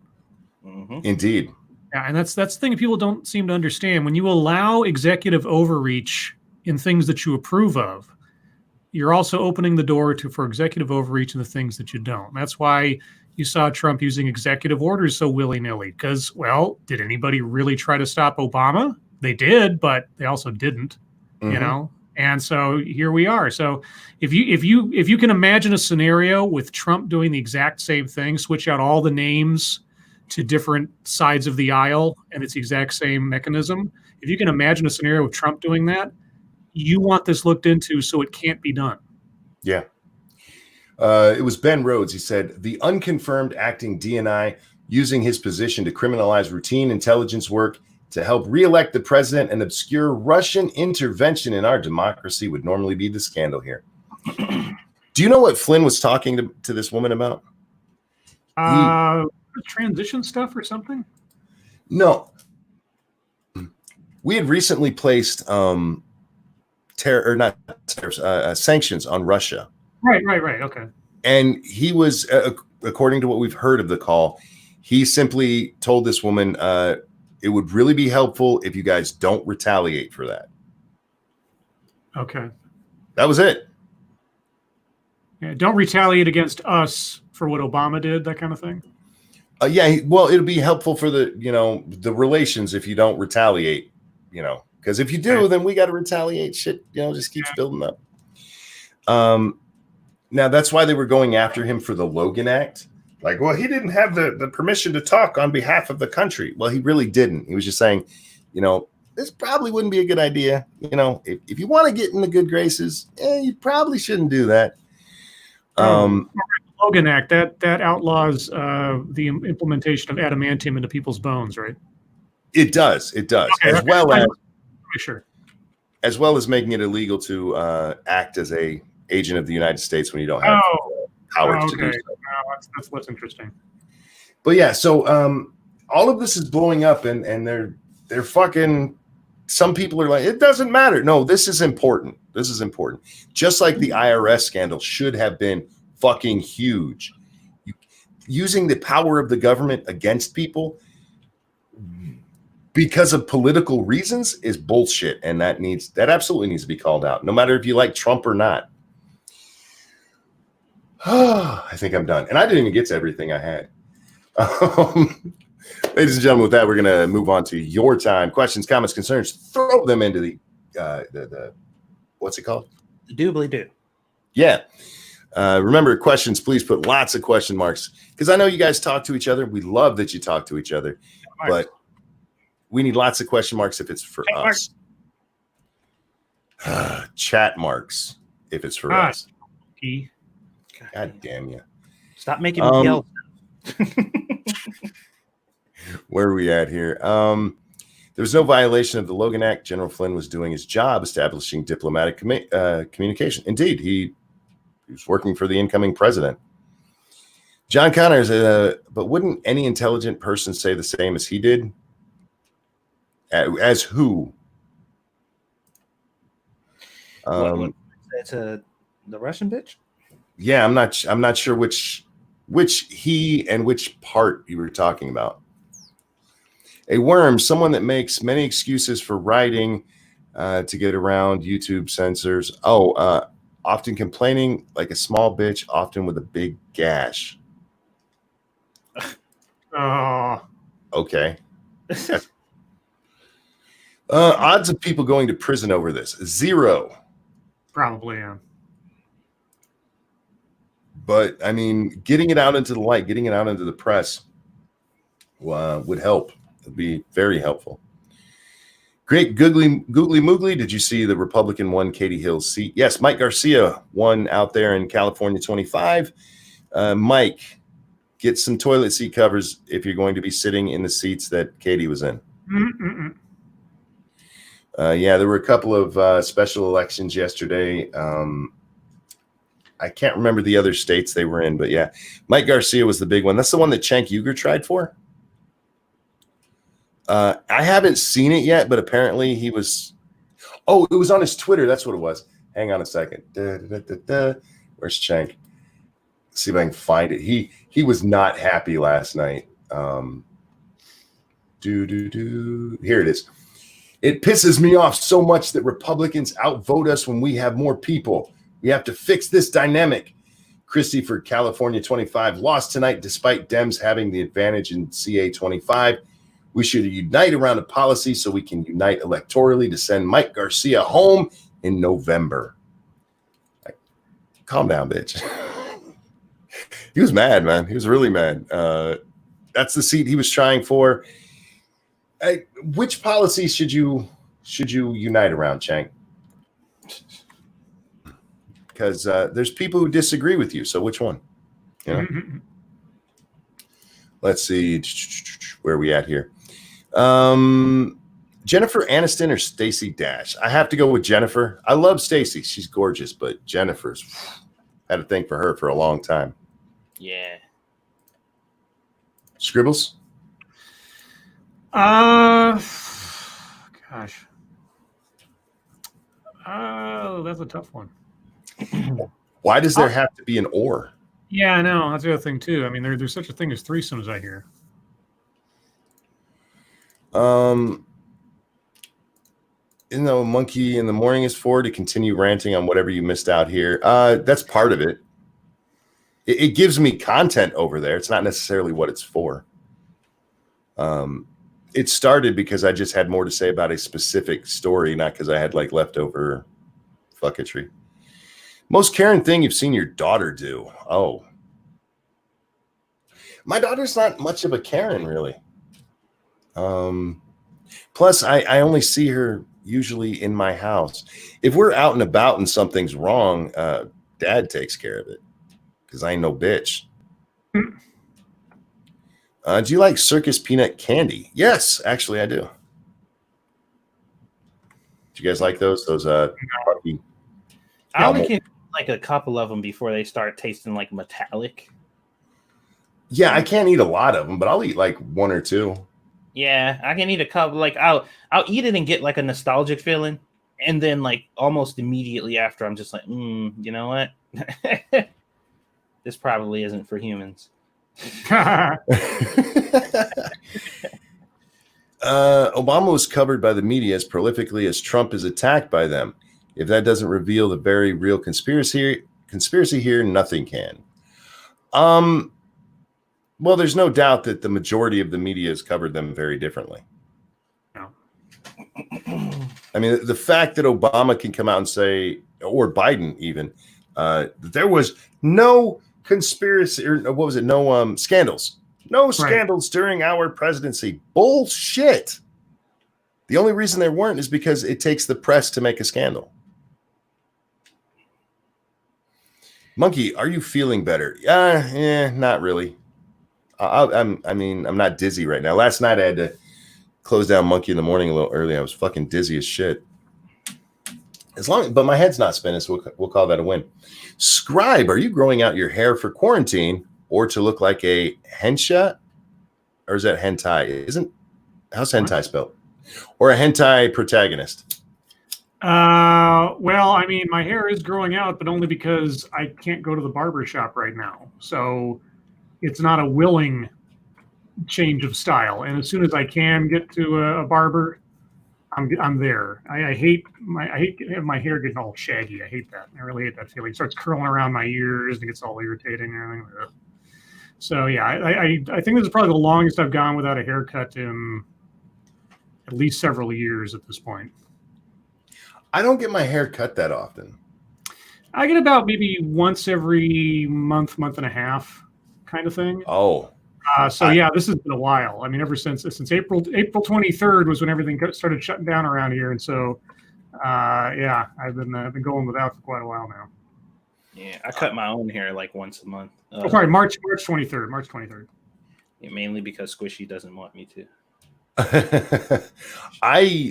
Mm-hmm. Indeed. Yeah, and that's the thing that people don't seem to understand. When you allow executive overreach in things that you approve of, you're also opening the door for executive overreach in the things that you don't. That's why you saw Trump using executive orders so willy-nilly. Because, well, did anybody really try to stop Obama? They did, but they also didn't. Mm-hmm. And so here we are. So if you can imagine a scenario with Trump doing the exact same thing, switch out all the names to different sides of the aisle, and it's the exact same mechanism. If you can imagine a scenario of Trump doing that, you want this looked into so it can't be done. Yeah. It was Ben Rhodes. He said, the unconfirmed acting DNI using his position to criminalize routine intelligence work to help reelect the president and obscure Russian intervention in our democracy would normally be the scandal here. Do you know what Flynn was talking to this woman about? Transition stuff or something? No. We had recently placed sanctions on Russia. Right. Okay. And he was, according to what we've heard of the call, he simply told this woman, it would really be helpful if you guys don't retaliate for that. Okay. That was it. Yeah, don't retaliate against us for what Obama did, that kind of thing. Yeah, well, it'll be helpful for the the relations if you don't retaliate, because if you do, then we got to retaliate. Shit, just keeps building up. Now that's why they were going after him for the Logan Act. Like, well, he didn't have the permission to talk on behalf of the country. Well, he really didn't. He was just saying, this probably wouldn't be a good idea. If you want to get in the good graces, you probably shouldn't do that. Logan Act that outlaws the implementation of adamantium into people's bones, right? It does. Okay, as well as making it illegal to act as a agent of the United States when you don't have power to do so. That's what's interesting. But yeah, so all of this is blowing up, and they're fucking. Some people are like, it doesn't matter. No, this is important. This is important. Just like the IRS scandal should have been fucking huge. Using the power of the government against people because of political reasons is bullshit, and that absolutely needs to be called out, no matter if you like Trump or not. I think I'm done, and I didn't even get to everything I had. Ladies and gentlemen, with that, we're going to move on to your time. Questions, comments, concerns, throw them into the what's it called? The doobly-doo. Yeah. Remember, questions, please put lots of question marks, because I know you guys talk to each other. We love that you talk to each other, but we need lots of question marks if it's for us. Chat marks if it's for us. God damn you. Stop making me yell. Where are we at here? There was no violation of the Logan Act. General Flynn was doing his job establishing diplomatic communication. Indeed, he was working for the incoming president. John Connors, but wouldn't any intelligent person say the same as he did? As who? That's the Russian bitch? Yeah, I'm not sure which he and which part you were talking about. A worm, someone that makes many excuses for writing to get around YouTube censors. Often complaining like a small bitch, often with a big gash. Okay. Odds of people going to prison over this, 0. Probably, yeah. But I mean, getting it out into the light, getting it out into the press would help. It'd be very helpful. Great Googly Moogly. Did you see the Republican won Katie Hill's seat? Yes, Mike Garcia won out there in California 25. Mike, get some toilet seat covers if you're going to be sitting in the seats that Katie was in. Yeah, there were a couple of special elections yesterday. I can't remember the other states they were in, but yeah, Mike Garcia was the big one. That's the one that Cenk Uygur tried for. I haven't seen it yet, but apparently he was. Oh, it was on his Twitter. That's what it was. Hang on a second. Where's Cenk? Let's see if I can find it. He was not happy last night. Here it is. It pisses me off so much that Republicans outvote us when we have more people. We have to fix this dynamic. Christie for California 25 lost tonight despite Dems having the advantage in CA 25. We should unite around a policy so we can unite electorally to send Mike Garcia home in November. Calm down, bitch. He was mad, man. He was really mad. That's the seat he was trying for. Which policy should you unite around, Cenk? Because there's people who disagree with you. So which one? Let's see. Where are we at here? Jennifer Aniston or Stacey Dash? I have to go with Jennifer. I love Stacey. She's gorgeous, but Jennifer's had a thing for her for a long time. Yeah. Scribbles? Gosh. That's a tough one. Why does there have to be an or? Yeah, I know. That's the other thing too. I mean, there's such a thing as threesomes, I hear. Monkey in the morning is for to continue ranting on whatever you missed out here. That's part of it. it gives me content over there. It's not necessarily what it's for. It started because I just had more to say about a specific story, not because I had like leftover fucketry. Most Karen thing you've seen your daughter do. Oh, my daughter's not much of a Karen, really. Plus, I only see her usually in my house. If we're out and about and something's wrong, Dad takes care of it because I ain't no bitch. Do you like circus peanut candy? Yes, actually, I do. Do you guys like those? Puffy I only can like a couple of them before they start tasting like metallic. Yeah, I can't eat a lot of them, but I'll eat like one or two. Yeah, I can eat a couple. Like I'll eat it and get like a nostalgic feeling, and then like almost immediately after, I'm just like, you know what? This probably isn't for humans. Obama was covered by the media as prolifically as Trump is attacked by them. If that doesn't reveal the very real conspiracy here, nothing can. Well, there's no doubt that the majority of the media has covered them very differently. No. I mean, the fact that Obama can come out and say, or Biden even, there was no conspiracy, or what was it? No scandals. No scandals during our presidency. Bullshit. The only reason there weren't is because it takes the press to make a scandal. Monkey, are you feeling better? Yeah, not really. I'm not dizzy right now. Last night I had to close down Monkey in the morning a little early. I was fucking dizzy as shit. But my head's not spinning, so we'll call that a win. Scribe, are you growing out your hair for quarantine or to look like a hensha? Or is that hentai? How's hentai spelled? Or a hentai protagonist? Well, I mean, my hair is growing out, but only because I can't go to the barber shop right now. So it's not a willing change of style. And as soon as I can get to a barber, I'm there. I hate my hair getting all shaggy. I hate that. I really hate that feeling. It starts curling around my ears and it gets all irritating and everything. So yeah, I think this is probably the longest I've gone without a haircut in at least several years at this point. I don't get my hair cut that often. I get about maybe once every month and a half kind of thing. Oh. Yeah, this has been a while. I mean, ever since April 23rd was when everything started shutting down around here, and so yeah, I've been going without for quite a while now. Yeah, I cut my own hair like once a month. Sorry, March 23rd. Yeah, mainly because Squishy doesn't want me to.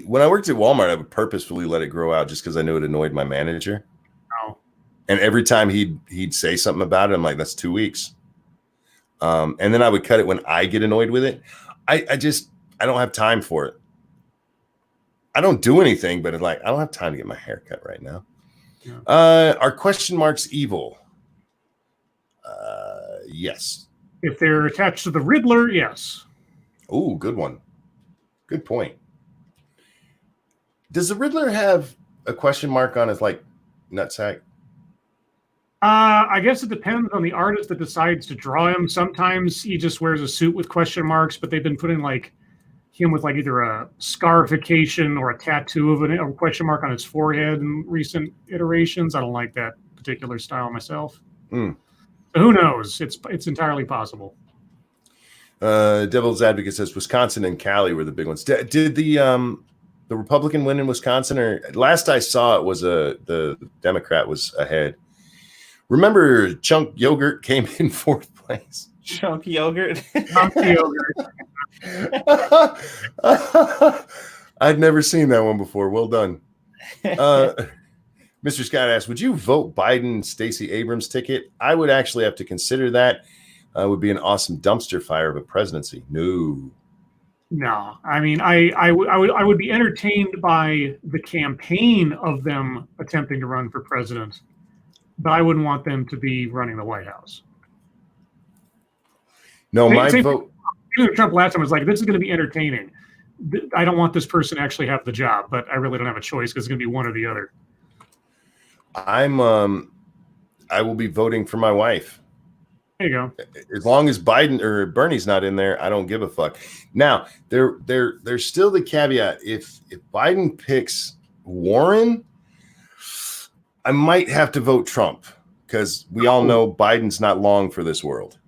When I worked at Walmart, I would purposefully let it grow out just because I knew it annoyed my manager. Oh. And every time he'd say something about it, I'm like, that's 2 weeks. And then I would cut it when I get annoyed with it. I don't have time for it. I don't do anything, but it's like, I don't have time to get my hair cut right now. Yeah. Are question marks evil? Yes. If they're attached to the Riddler, yes. Oh, good one. Good point. Does the Riddler have a question mark on his like nutsack? I guess it depends on the artist that decides to draw him. Sometimes he just wears a suit with question marks, but they've been putting like him with like either a scarification or a tattoo of a question mark on his forehead in recent iterations. I don't like that particular style myself. So who knows? It's entirely possible. Devil's Advocate says Wisconsin and Cali were the big ones. Did the Republican win in Wisconsin? Or last I saw it was the Democrat was ahead. Remember, Chunk Yogurt came in fourth place. Chunk Yogurt. Chunk Yogurt. I'd never seen that one before. Well done. Mr. Scott asked, would you vote Biden Stacey Abrams ticket? I would actually have to consider that. Would be an awesome dumpster fire of a presidency. No. I mean, I would be entertained by the campaign of them attempting to run for president, but I wouldn't want them to be running the White House. No, my vote. Trump last time was like, this is going to be entertaining. I don't want this person to actually have the job, but I really don't have a choice because it's going to be one or the other. I will be voting for my wife. There you go. As long as Biden or Bernie's not in there, I don't give a fuck. Now, there's still the caveat. If Biden picks Warren, I might have to vote Trump because we all know Biden's not long for this world.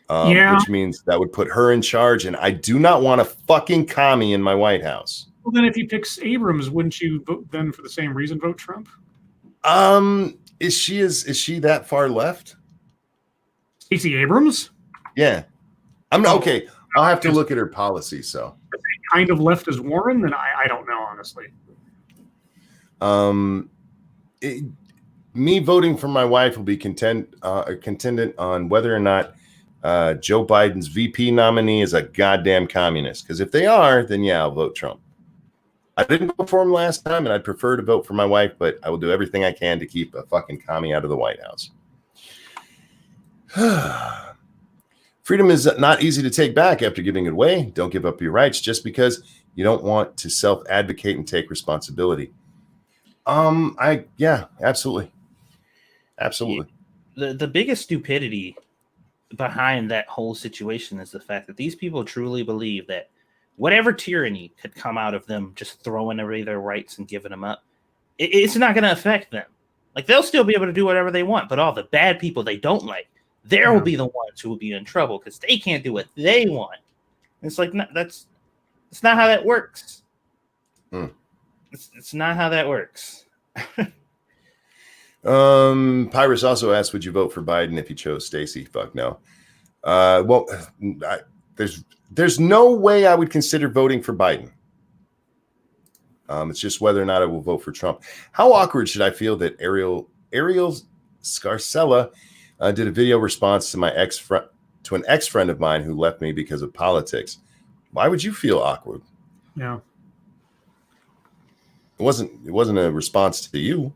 Which means that would put her in charge, and I do not want a fucking commie in my White House. Well, then if he picks Abrams, wouldn't you vote then for the same reason vote Trump? Is she that far left? Stacey Abrams? Yeah. I'm not okay. I'll have to look at her policy. So kind of left as Warren, then I don't know, honestly. Me voting for my wife will be contingent on whether or not Joe Biden's VP nominee is a goddamn communist. Because if they are, then yeah, I'll vote Trump. I didn't vote for him last time, and I'd prefer to vote for my wife, but I will do everything I can to keep a fucking commie out of the White House. Freedom is not easy to take back after giving it away. Don't give up your rights just because you don't want to self-advocate and take responsibility. Yeah, absolutely. Absolutely. The biggest stupidity behind that whole situation is the fact that these people truly believe that whatever tyranny could come out of them just throwing away their rights and giving them up, it's not going to affect them. Like, they'll still be able to do whatever they want, but all the bad people they don't like, will be the ones who will be in trouble because they can't do what they want. And it's like, that's not how that works. It's not how that works. Pyrus also asked, would you vote for Biden if he chose Stacey? Fuck no. Well, there's no way I would consider voting for Biden. It's just whether or not I will vote for Trump. How awkward should I feel that Ariel Scarcella did a video response to an ex-friend of mine who left me because of politics? Why would you feel awkward? Yeah. It wasn't a response to you.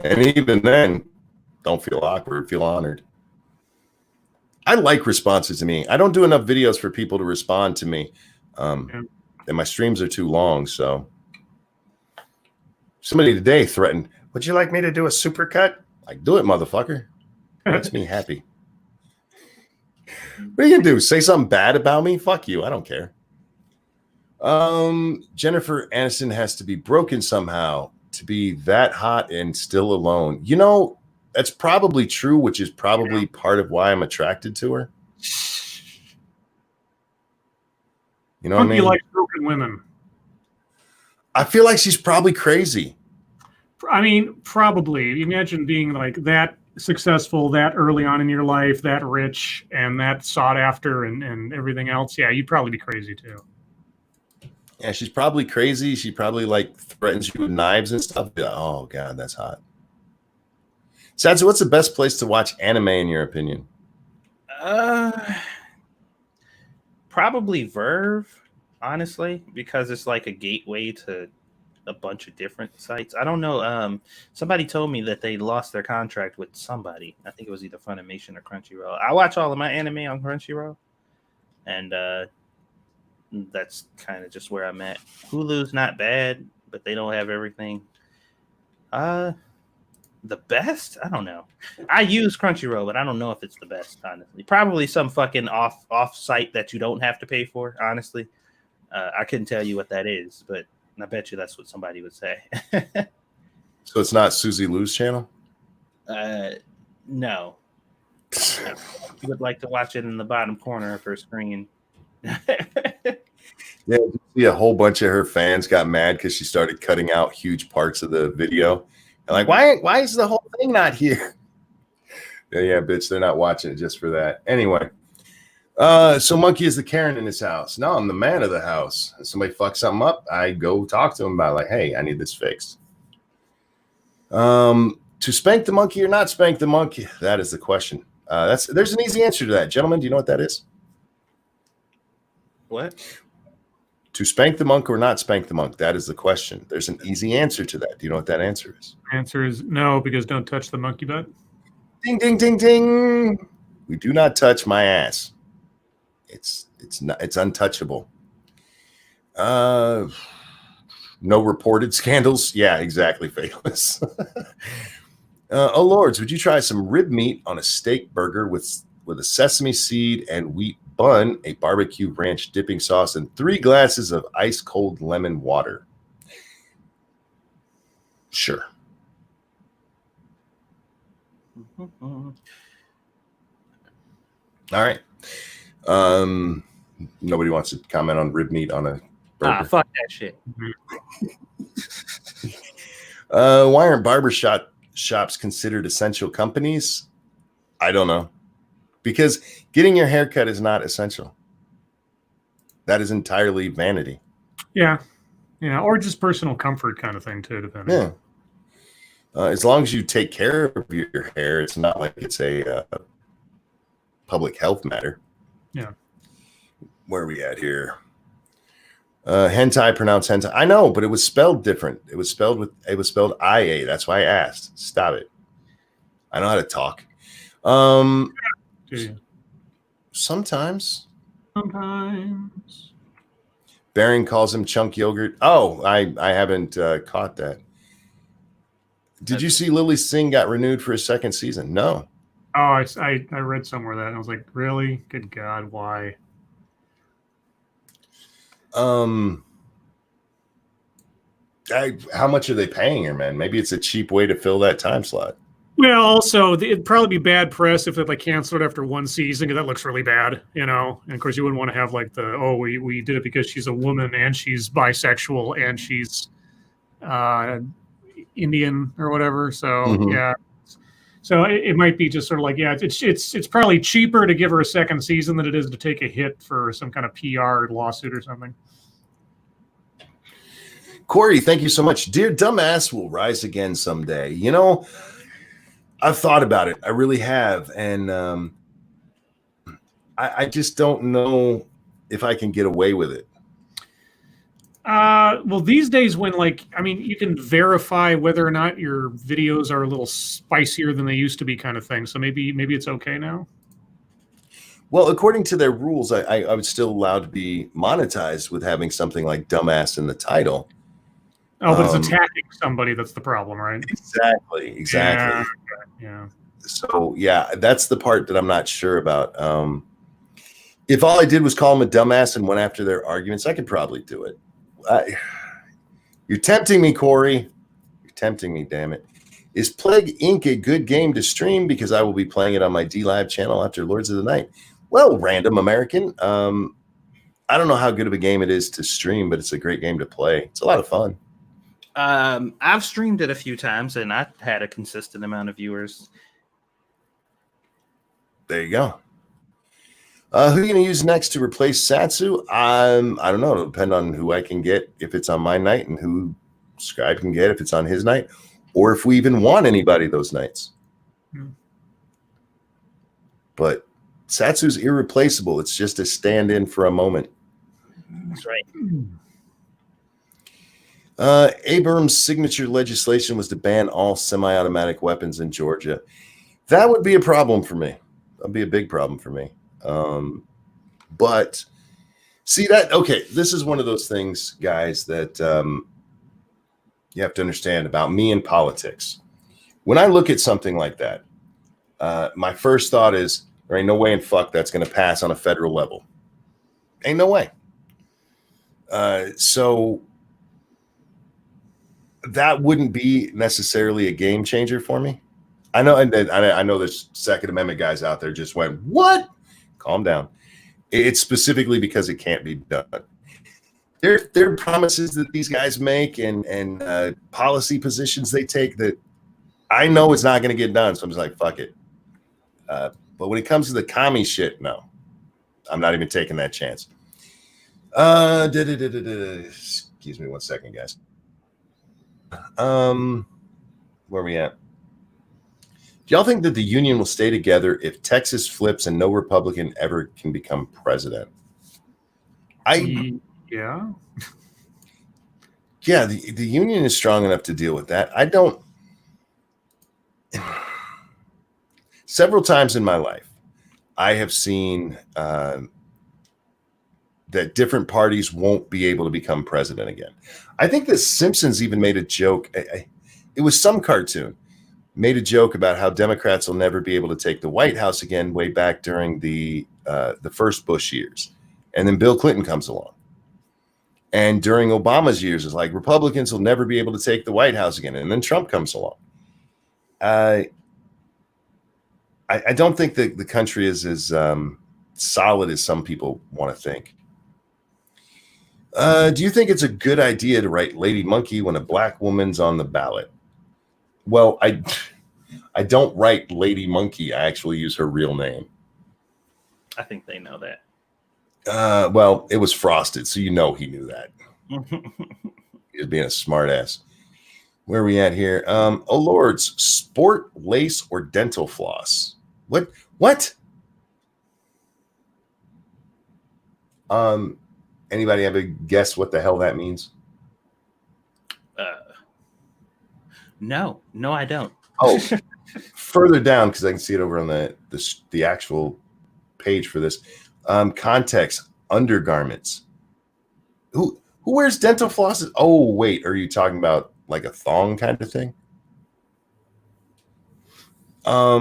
And even then, don't feel awkward, feel honored. I like responses to me. I don't do enough videos for people to respond to me. And my streams are too long. So somebody today threatened, would you like me to do a supercut? Like, do it, motherfucker. Makes me happy. What are you gonna do? Say something bad about me? Fuck you. I don't care. Jennifer Aniston has to be broken somehow to be that hot and still alone. You know, that's probably true, which is probably part of why I'm attracted to her. You know what I mean? You like broken women. I feel like she's probably crazy. I mean, probably. Imagine being like that successful, that early on in your life, that rich, and that sought after, and everything else. Yeah, you'd probably be crazy too. Yeah, she's probably crazy. She probably like threatens you with knives and stuff. Oh God, that's hot. Satsu, what's the best place to watch anime in your opinion? Probably Verve, honestly, because it's like a gateway to a bunch of different sites. I don't know. Somebody told me that they lost their contract with somebody. I think it was either Funimation or Crunchyroll. I watch all of my anime on Crunchyroll, and that's kind of just where I'm at. Hulu's not bad, but they don't have everything. The best? I don't know. I use Crunchyroll, but I don't know if it's the best, honestly. Probably some fucking off site that you don't have to pay for, honestly. I couldn't tell you what that is, but I bet you that's what somebody would say. So it's not Susie Lou's channel? No. You would like to watch it in the bottom corner of her screen. Yeah, you see a whole bunch of her fans got mad because she started cutting out huge parts of the video. And like, why is the whole thing not here? Yeah, bitch, they're not watching it just for that. Anyway, so Monkey is the Karen in his house. No, I'm the man of the house. If somebody fucks something up, I go talk to him about like, hey, I need this fixed. To spank the monkey or not spank the monkey? That is the question. There's an easy answer to that. Gentlemen, do you know what that is? What? To spank the monk or not spank the monk? That is the question. There's an easy answer to that. Do you know what that answer is? Answer is no, because don't touch the monkey butt. Ding, ding, ding, ding. We do not touch my ass. It's untouchable. No reported scandals. Yeah, exactly. Famous. Oh lords, would you try some rib meat on a steak burger with a sesame seed and wheat bun, a barbecue ranch dipping sauce, and 3 glasses of ice cold lemon water? Sure. All right. Nobody wants to comment on rib meat on a burger. Fuck that shit. Why aren't shops considered essential companies? I don't know. Because getting your hair cut is not essential. That is entirely vanity. Yeah. Yeah. Or just personal comfort kind of thing too, depending. Yeah. As long as you take care of your hair, it's not like it's a public health matter. Yeah. Where are we at here? Hentai, pronounced hentai. I know, but it was spelled different. It was spelled IA. That's why I asked. Stop it. I know how to talk. Sometimes. Baron calls him chunk yogurt. Oh, I haven't caught that. Did you see Lily Singh got renewed for a 2nd season? No. Oh, I read somewhere that and I was like, really? Good God, why? How much are they paying her, man? Maybe it's a cheap way to fill that time slot. Well, also, it'd probably be bad press if they like canceled it after 1 season, because that looks really bad, you know. And of course, you wouldn't want to have like we did it because she's a woman and she's bisexual and she's Indian or whatever. So yeah, so it might be just sort of like, yeah, it's probably cheaper to give her a 2nd season than it is to take a hit for some kind of PR lawsuit or something. Corey, thank you so much. Dear dumbass will rise again someday. You know, I've thought about it. I really have. And I just don't know if I can get away with it. Well, these days when you can verify whether or not your videos are a little spicier than they used to be kind of thing. So maybe it's okay now. Well, according to their rules, I was still allowed to be monetized with having something like dumbass in the title. Oh, but it's attacking somebody. That's the problem, right? Exactly. Yeah. So, yeah, that's the part that I'm not sure about. If all I did was call them a dumbass and went after their arguments, I could probably do it. You're tempting me, Corey. You're tempting me, damn it. Is Plague Inc. a good game to stream? Because I will be playing it on my DLive channel after Lords of the Night. Well, random American. I don't know how good of a game it is to stream, but it's a great game to play. It's a lot of fun. I've streamed it a few times, and I had a consistent amount of viewers. There you go. Who are you going to use next to replace Satsu? I don't know. It'll depend on who I can get if it's on my night and who Scribe can get if it's on his night, or if we even want anybody those nights. But Satsu's irreplaceable. It's just a stand-in for a moment. That's right. Abrams' signature legislation was to ban all semi-automatic weapons in Georgia. That would be a problem for me. That'd be a big problem for me. But see that, okay, this is one of those things, guys, that you have to understand about me and politics. When I look at something like that, my first thought is, there ain't no way in fuck that's going to pass on a federal level. Ain't no way. So that wouldn't be necessarily a game changer for me. I know, and I know there's Second Amendment guys out there just went, what? Calm down. It's specifically because it can't be done. There are promises that these guys make and policy positions they take that I know it's not going to get done. So I'm just like, fuck it. But when it comes to the commie shit, no, I'm not even taking that chance. Excuse me 1 second, guys. Where are we at? Do y'all think that the union will stay together if Texas flips and no Republican ever can become president? Yeah. Yeah, the union is strong enough to deal with that. I don't. Several times in my life, I have seen that different parties won't be able to become president again. I think the Simpsons even made a joke. It was some cartoon made a joke about how Democrats will never be able to take the White House again way back during the first Bush years. And then Bill Clinton comes along. And during Obama's years, it's like Republicans will never be able to take the White House again. And then Trump comes along. I don't think that the country is as solid as some people want to think. Do you think it's a good idea to write Lady Monkey when a black woman's on the ballot? Well, I don't write Lady Monkey. I actually use her real name. I think they know that. Well, it was Frosted, so you know he knew that. He was being a smart ass. Where are we at here? Oh, Lords, sport, lace, or dental floss? What? Anybody have a guess what the hell that means? No, I don't. Oh, further down, because I can see it over on the actual page for this. Context, undergarments. Who wears dental flosses? Oh, wait, are you talking about like a thong kind of thing? I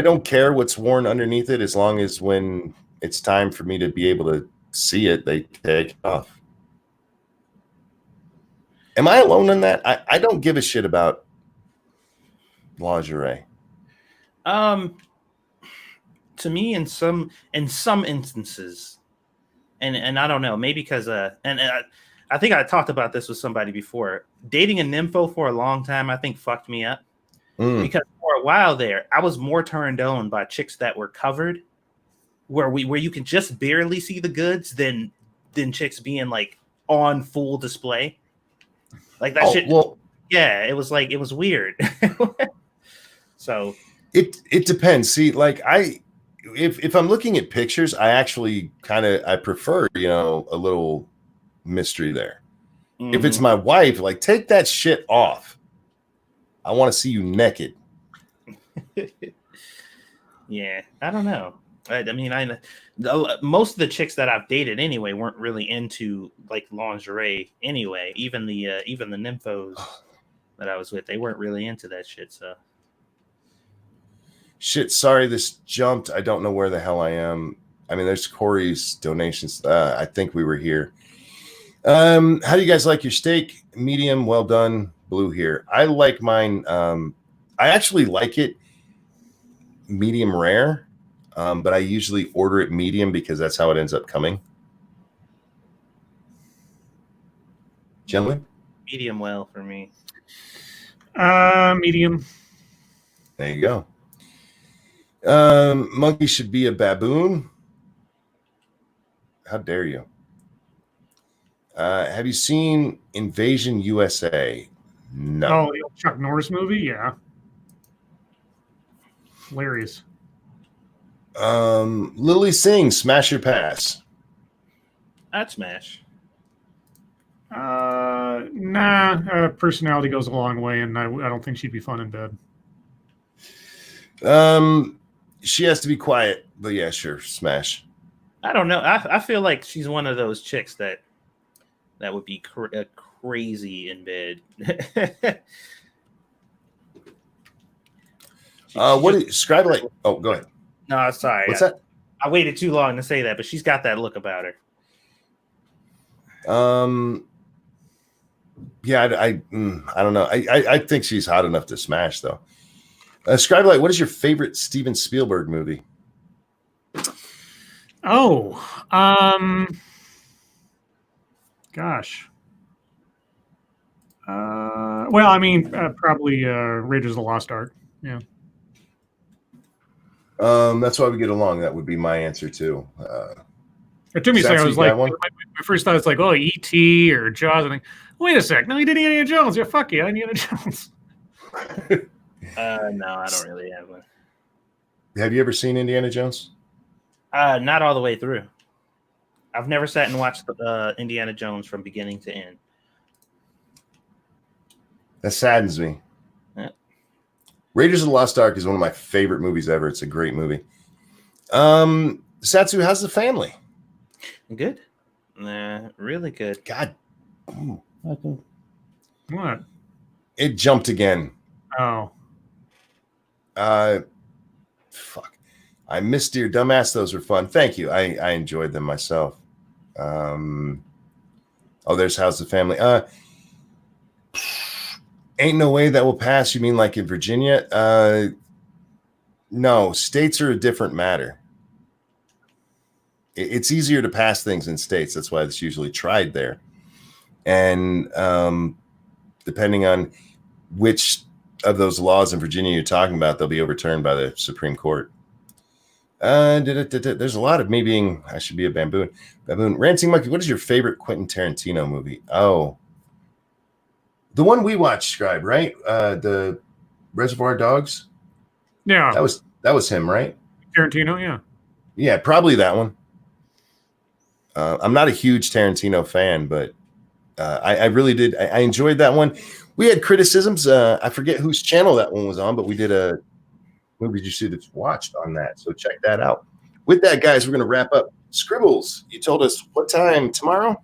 don't care what's worn underneath it as long as when it's time for me to be able to see it, they take it off. Am I alone in that? I don't give a shit about lingerie. To me, in some instances, and I don't know, maybe because I think I talked about this with somebody before. Dating a nympho for a long time, I think fucked me up because for a while there, I was more turned on by chicks that were covered, where you can just barely see the goods, than chicks being like on full display. Like that shit. Well, yeah, it was weird. So it depends. See, like if I'm looking at pictures, I actually I prefer, a little mystery there. Mm-hmm. If it's my wife, like, take that shit off. I want to see you naked. Yeah, I don't know. I mean, most of the chicks that I've dated anyway weren't really into like lingerie anyway. Even the nymphos that I was with, they weren't really into that shit. So, shit. Sorry, this jumped. I don't know where the hell I am. I mean, there's Corey's donations. I think we were here. How do you guys like your steak? Medium, well done. Blue here. I like mine. I actually like it medium rare. But I usually order it medium because that's how it ends up coming. Gentlemen? Medium well for me. Medium. There you go. Monkey should be a baboon. How dare you? Have you seen Invasion USA? No. Oh, the old Chuck Norris movie? Yeah. Hilarious. Lily Singh, smash your pass. I'd smash. Nah. Personality goes a long way, and I don't think she'd be fun in bed. She has to be quiet, but yeah, sure, smash. I don't know. I feel like she's one of those chicks that would be crazy in bed. Scribe like? Oh, go ahead. No, sorry. What's that? I waited too long to say that, but she's got that look about her. Yeah, I don't know. I think she's hot enough to smash, though. Scribe like, what is your favorite Steven Spielberg movie? Oh, gosh. Well, I mean, probably Raiders of the Lost Ark. Yeah. That's why we get along. That would be my answer too. It took me a second. I was like, my first thought was like, oh, E.T. or Jaws. And wait a sec. No, he did Indiana Jones. Yeah, fuck yeah, Indiana Jones. No, I don't really have one. Have you ever seen Indiana Jones? Not all the way through. I've never sat and watched Indiana Jones from beginning to end. That saddens me. Yeah. Raiders of the Lost Ark is one of my favorite movies ever. It's a great movie. Satsu, how's the family? Good. Really good. God. What? It jumped again. Oh. Fuck. I missed your dumbass. Those were fun. Thank you. I enjoyed them myself. There's How's the Family. Ain't no way that will pass. You mean like in Virginia? No, states are a different matter. It's easier to pass things in states. That's why it's usually tried there. And depending on which of those laws in Virginia you're talking about, they'll be overturned by the Supreme Court. There's a lot of me being, I should be a baboon. Ranting Monkey, what is your favorite Quentin Tarantino movie? Oh, the one we watched, Scribe, right? The Reservoir Dogs. Yeah. That was him, right? Tarantino, yeah. Yeah, probably that one. I'm not a huge Tarantino fan, but I really did. I enjoyed that one. We had criticisms. I forget whose channel that one was on, but we did a movie you should have watched on that. So check that out. With that, guys, we're going to wrap up. Scribbles, you told us what time tomorrow?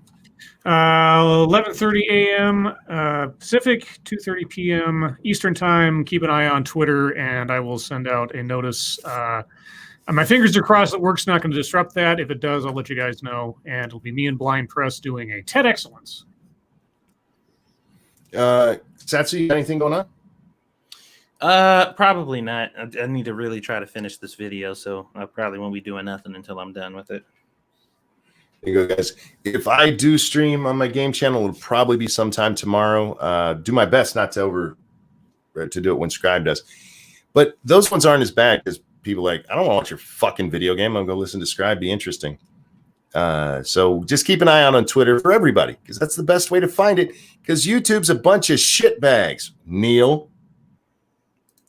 11:30 a.m. Pacific, 2:30 p.m. Eastern time. Keep an eye on Twitter, and I will send out a notice. My fingers are crossed that work's not going to disrupt that. If it does, I'll let you guys know. And it'll be me and Blind Press doing a TED Excellence. Satsu, you got anything going on? Probably not. I need to really try to finish this video, so I probably won't be doing nothing until I'm done with it. There you go, guys. If I do stream on my game channel, it'll probably be sometime tomorrow. Do my best not to do it when Scribe does. But those ones aren't as bad because people are like, I don't want your fucking video game. I'm going to listen to Scribe. Be interesting. So just keep an eye out on Twitter for everybody because that's the best way to find it because YouTube's a bunch of shit bags. Neil.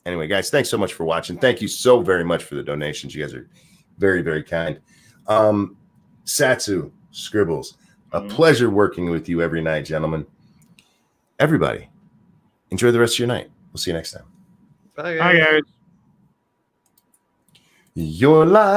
Anyway, guys, thanks so much for watching. Thank you so very much for the donations. You guys are very, very kind. Satsu, Scribbles, a pleasure working with you every night, gentlemen. Everybody, enjoy the rest of your night. We'll see you next time. Bye, Bye, guys. Your life.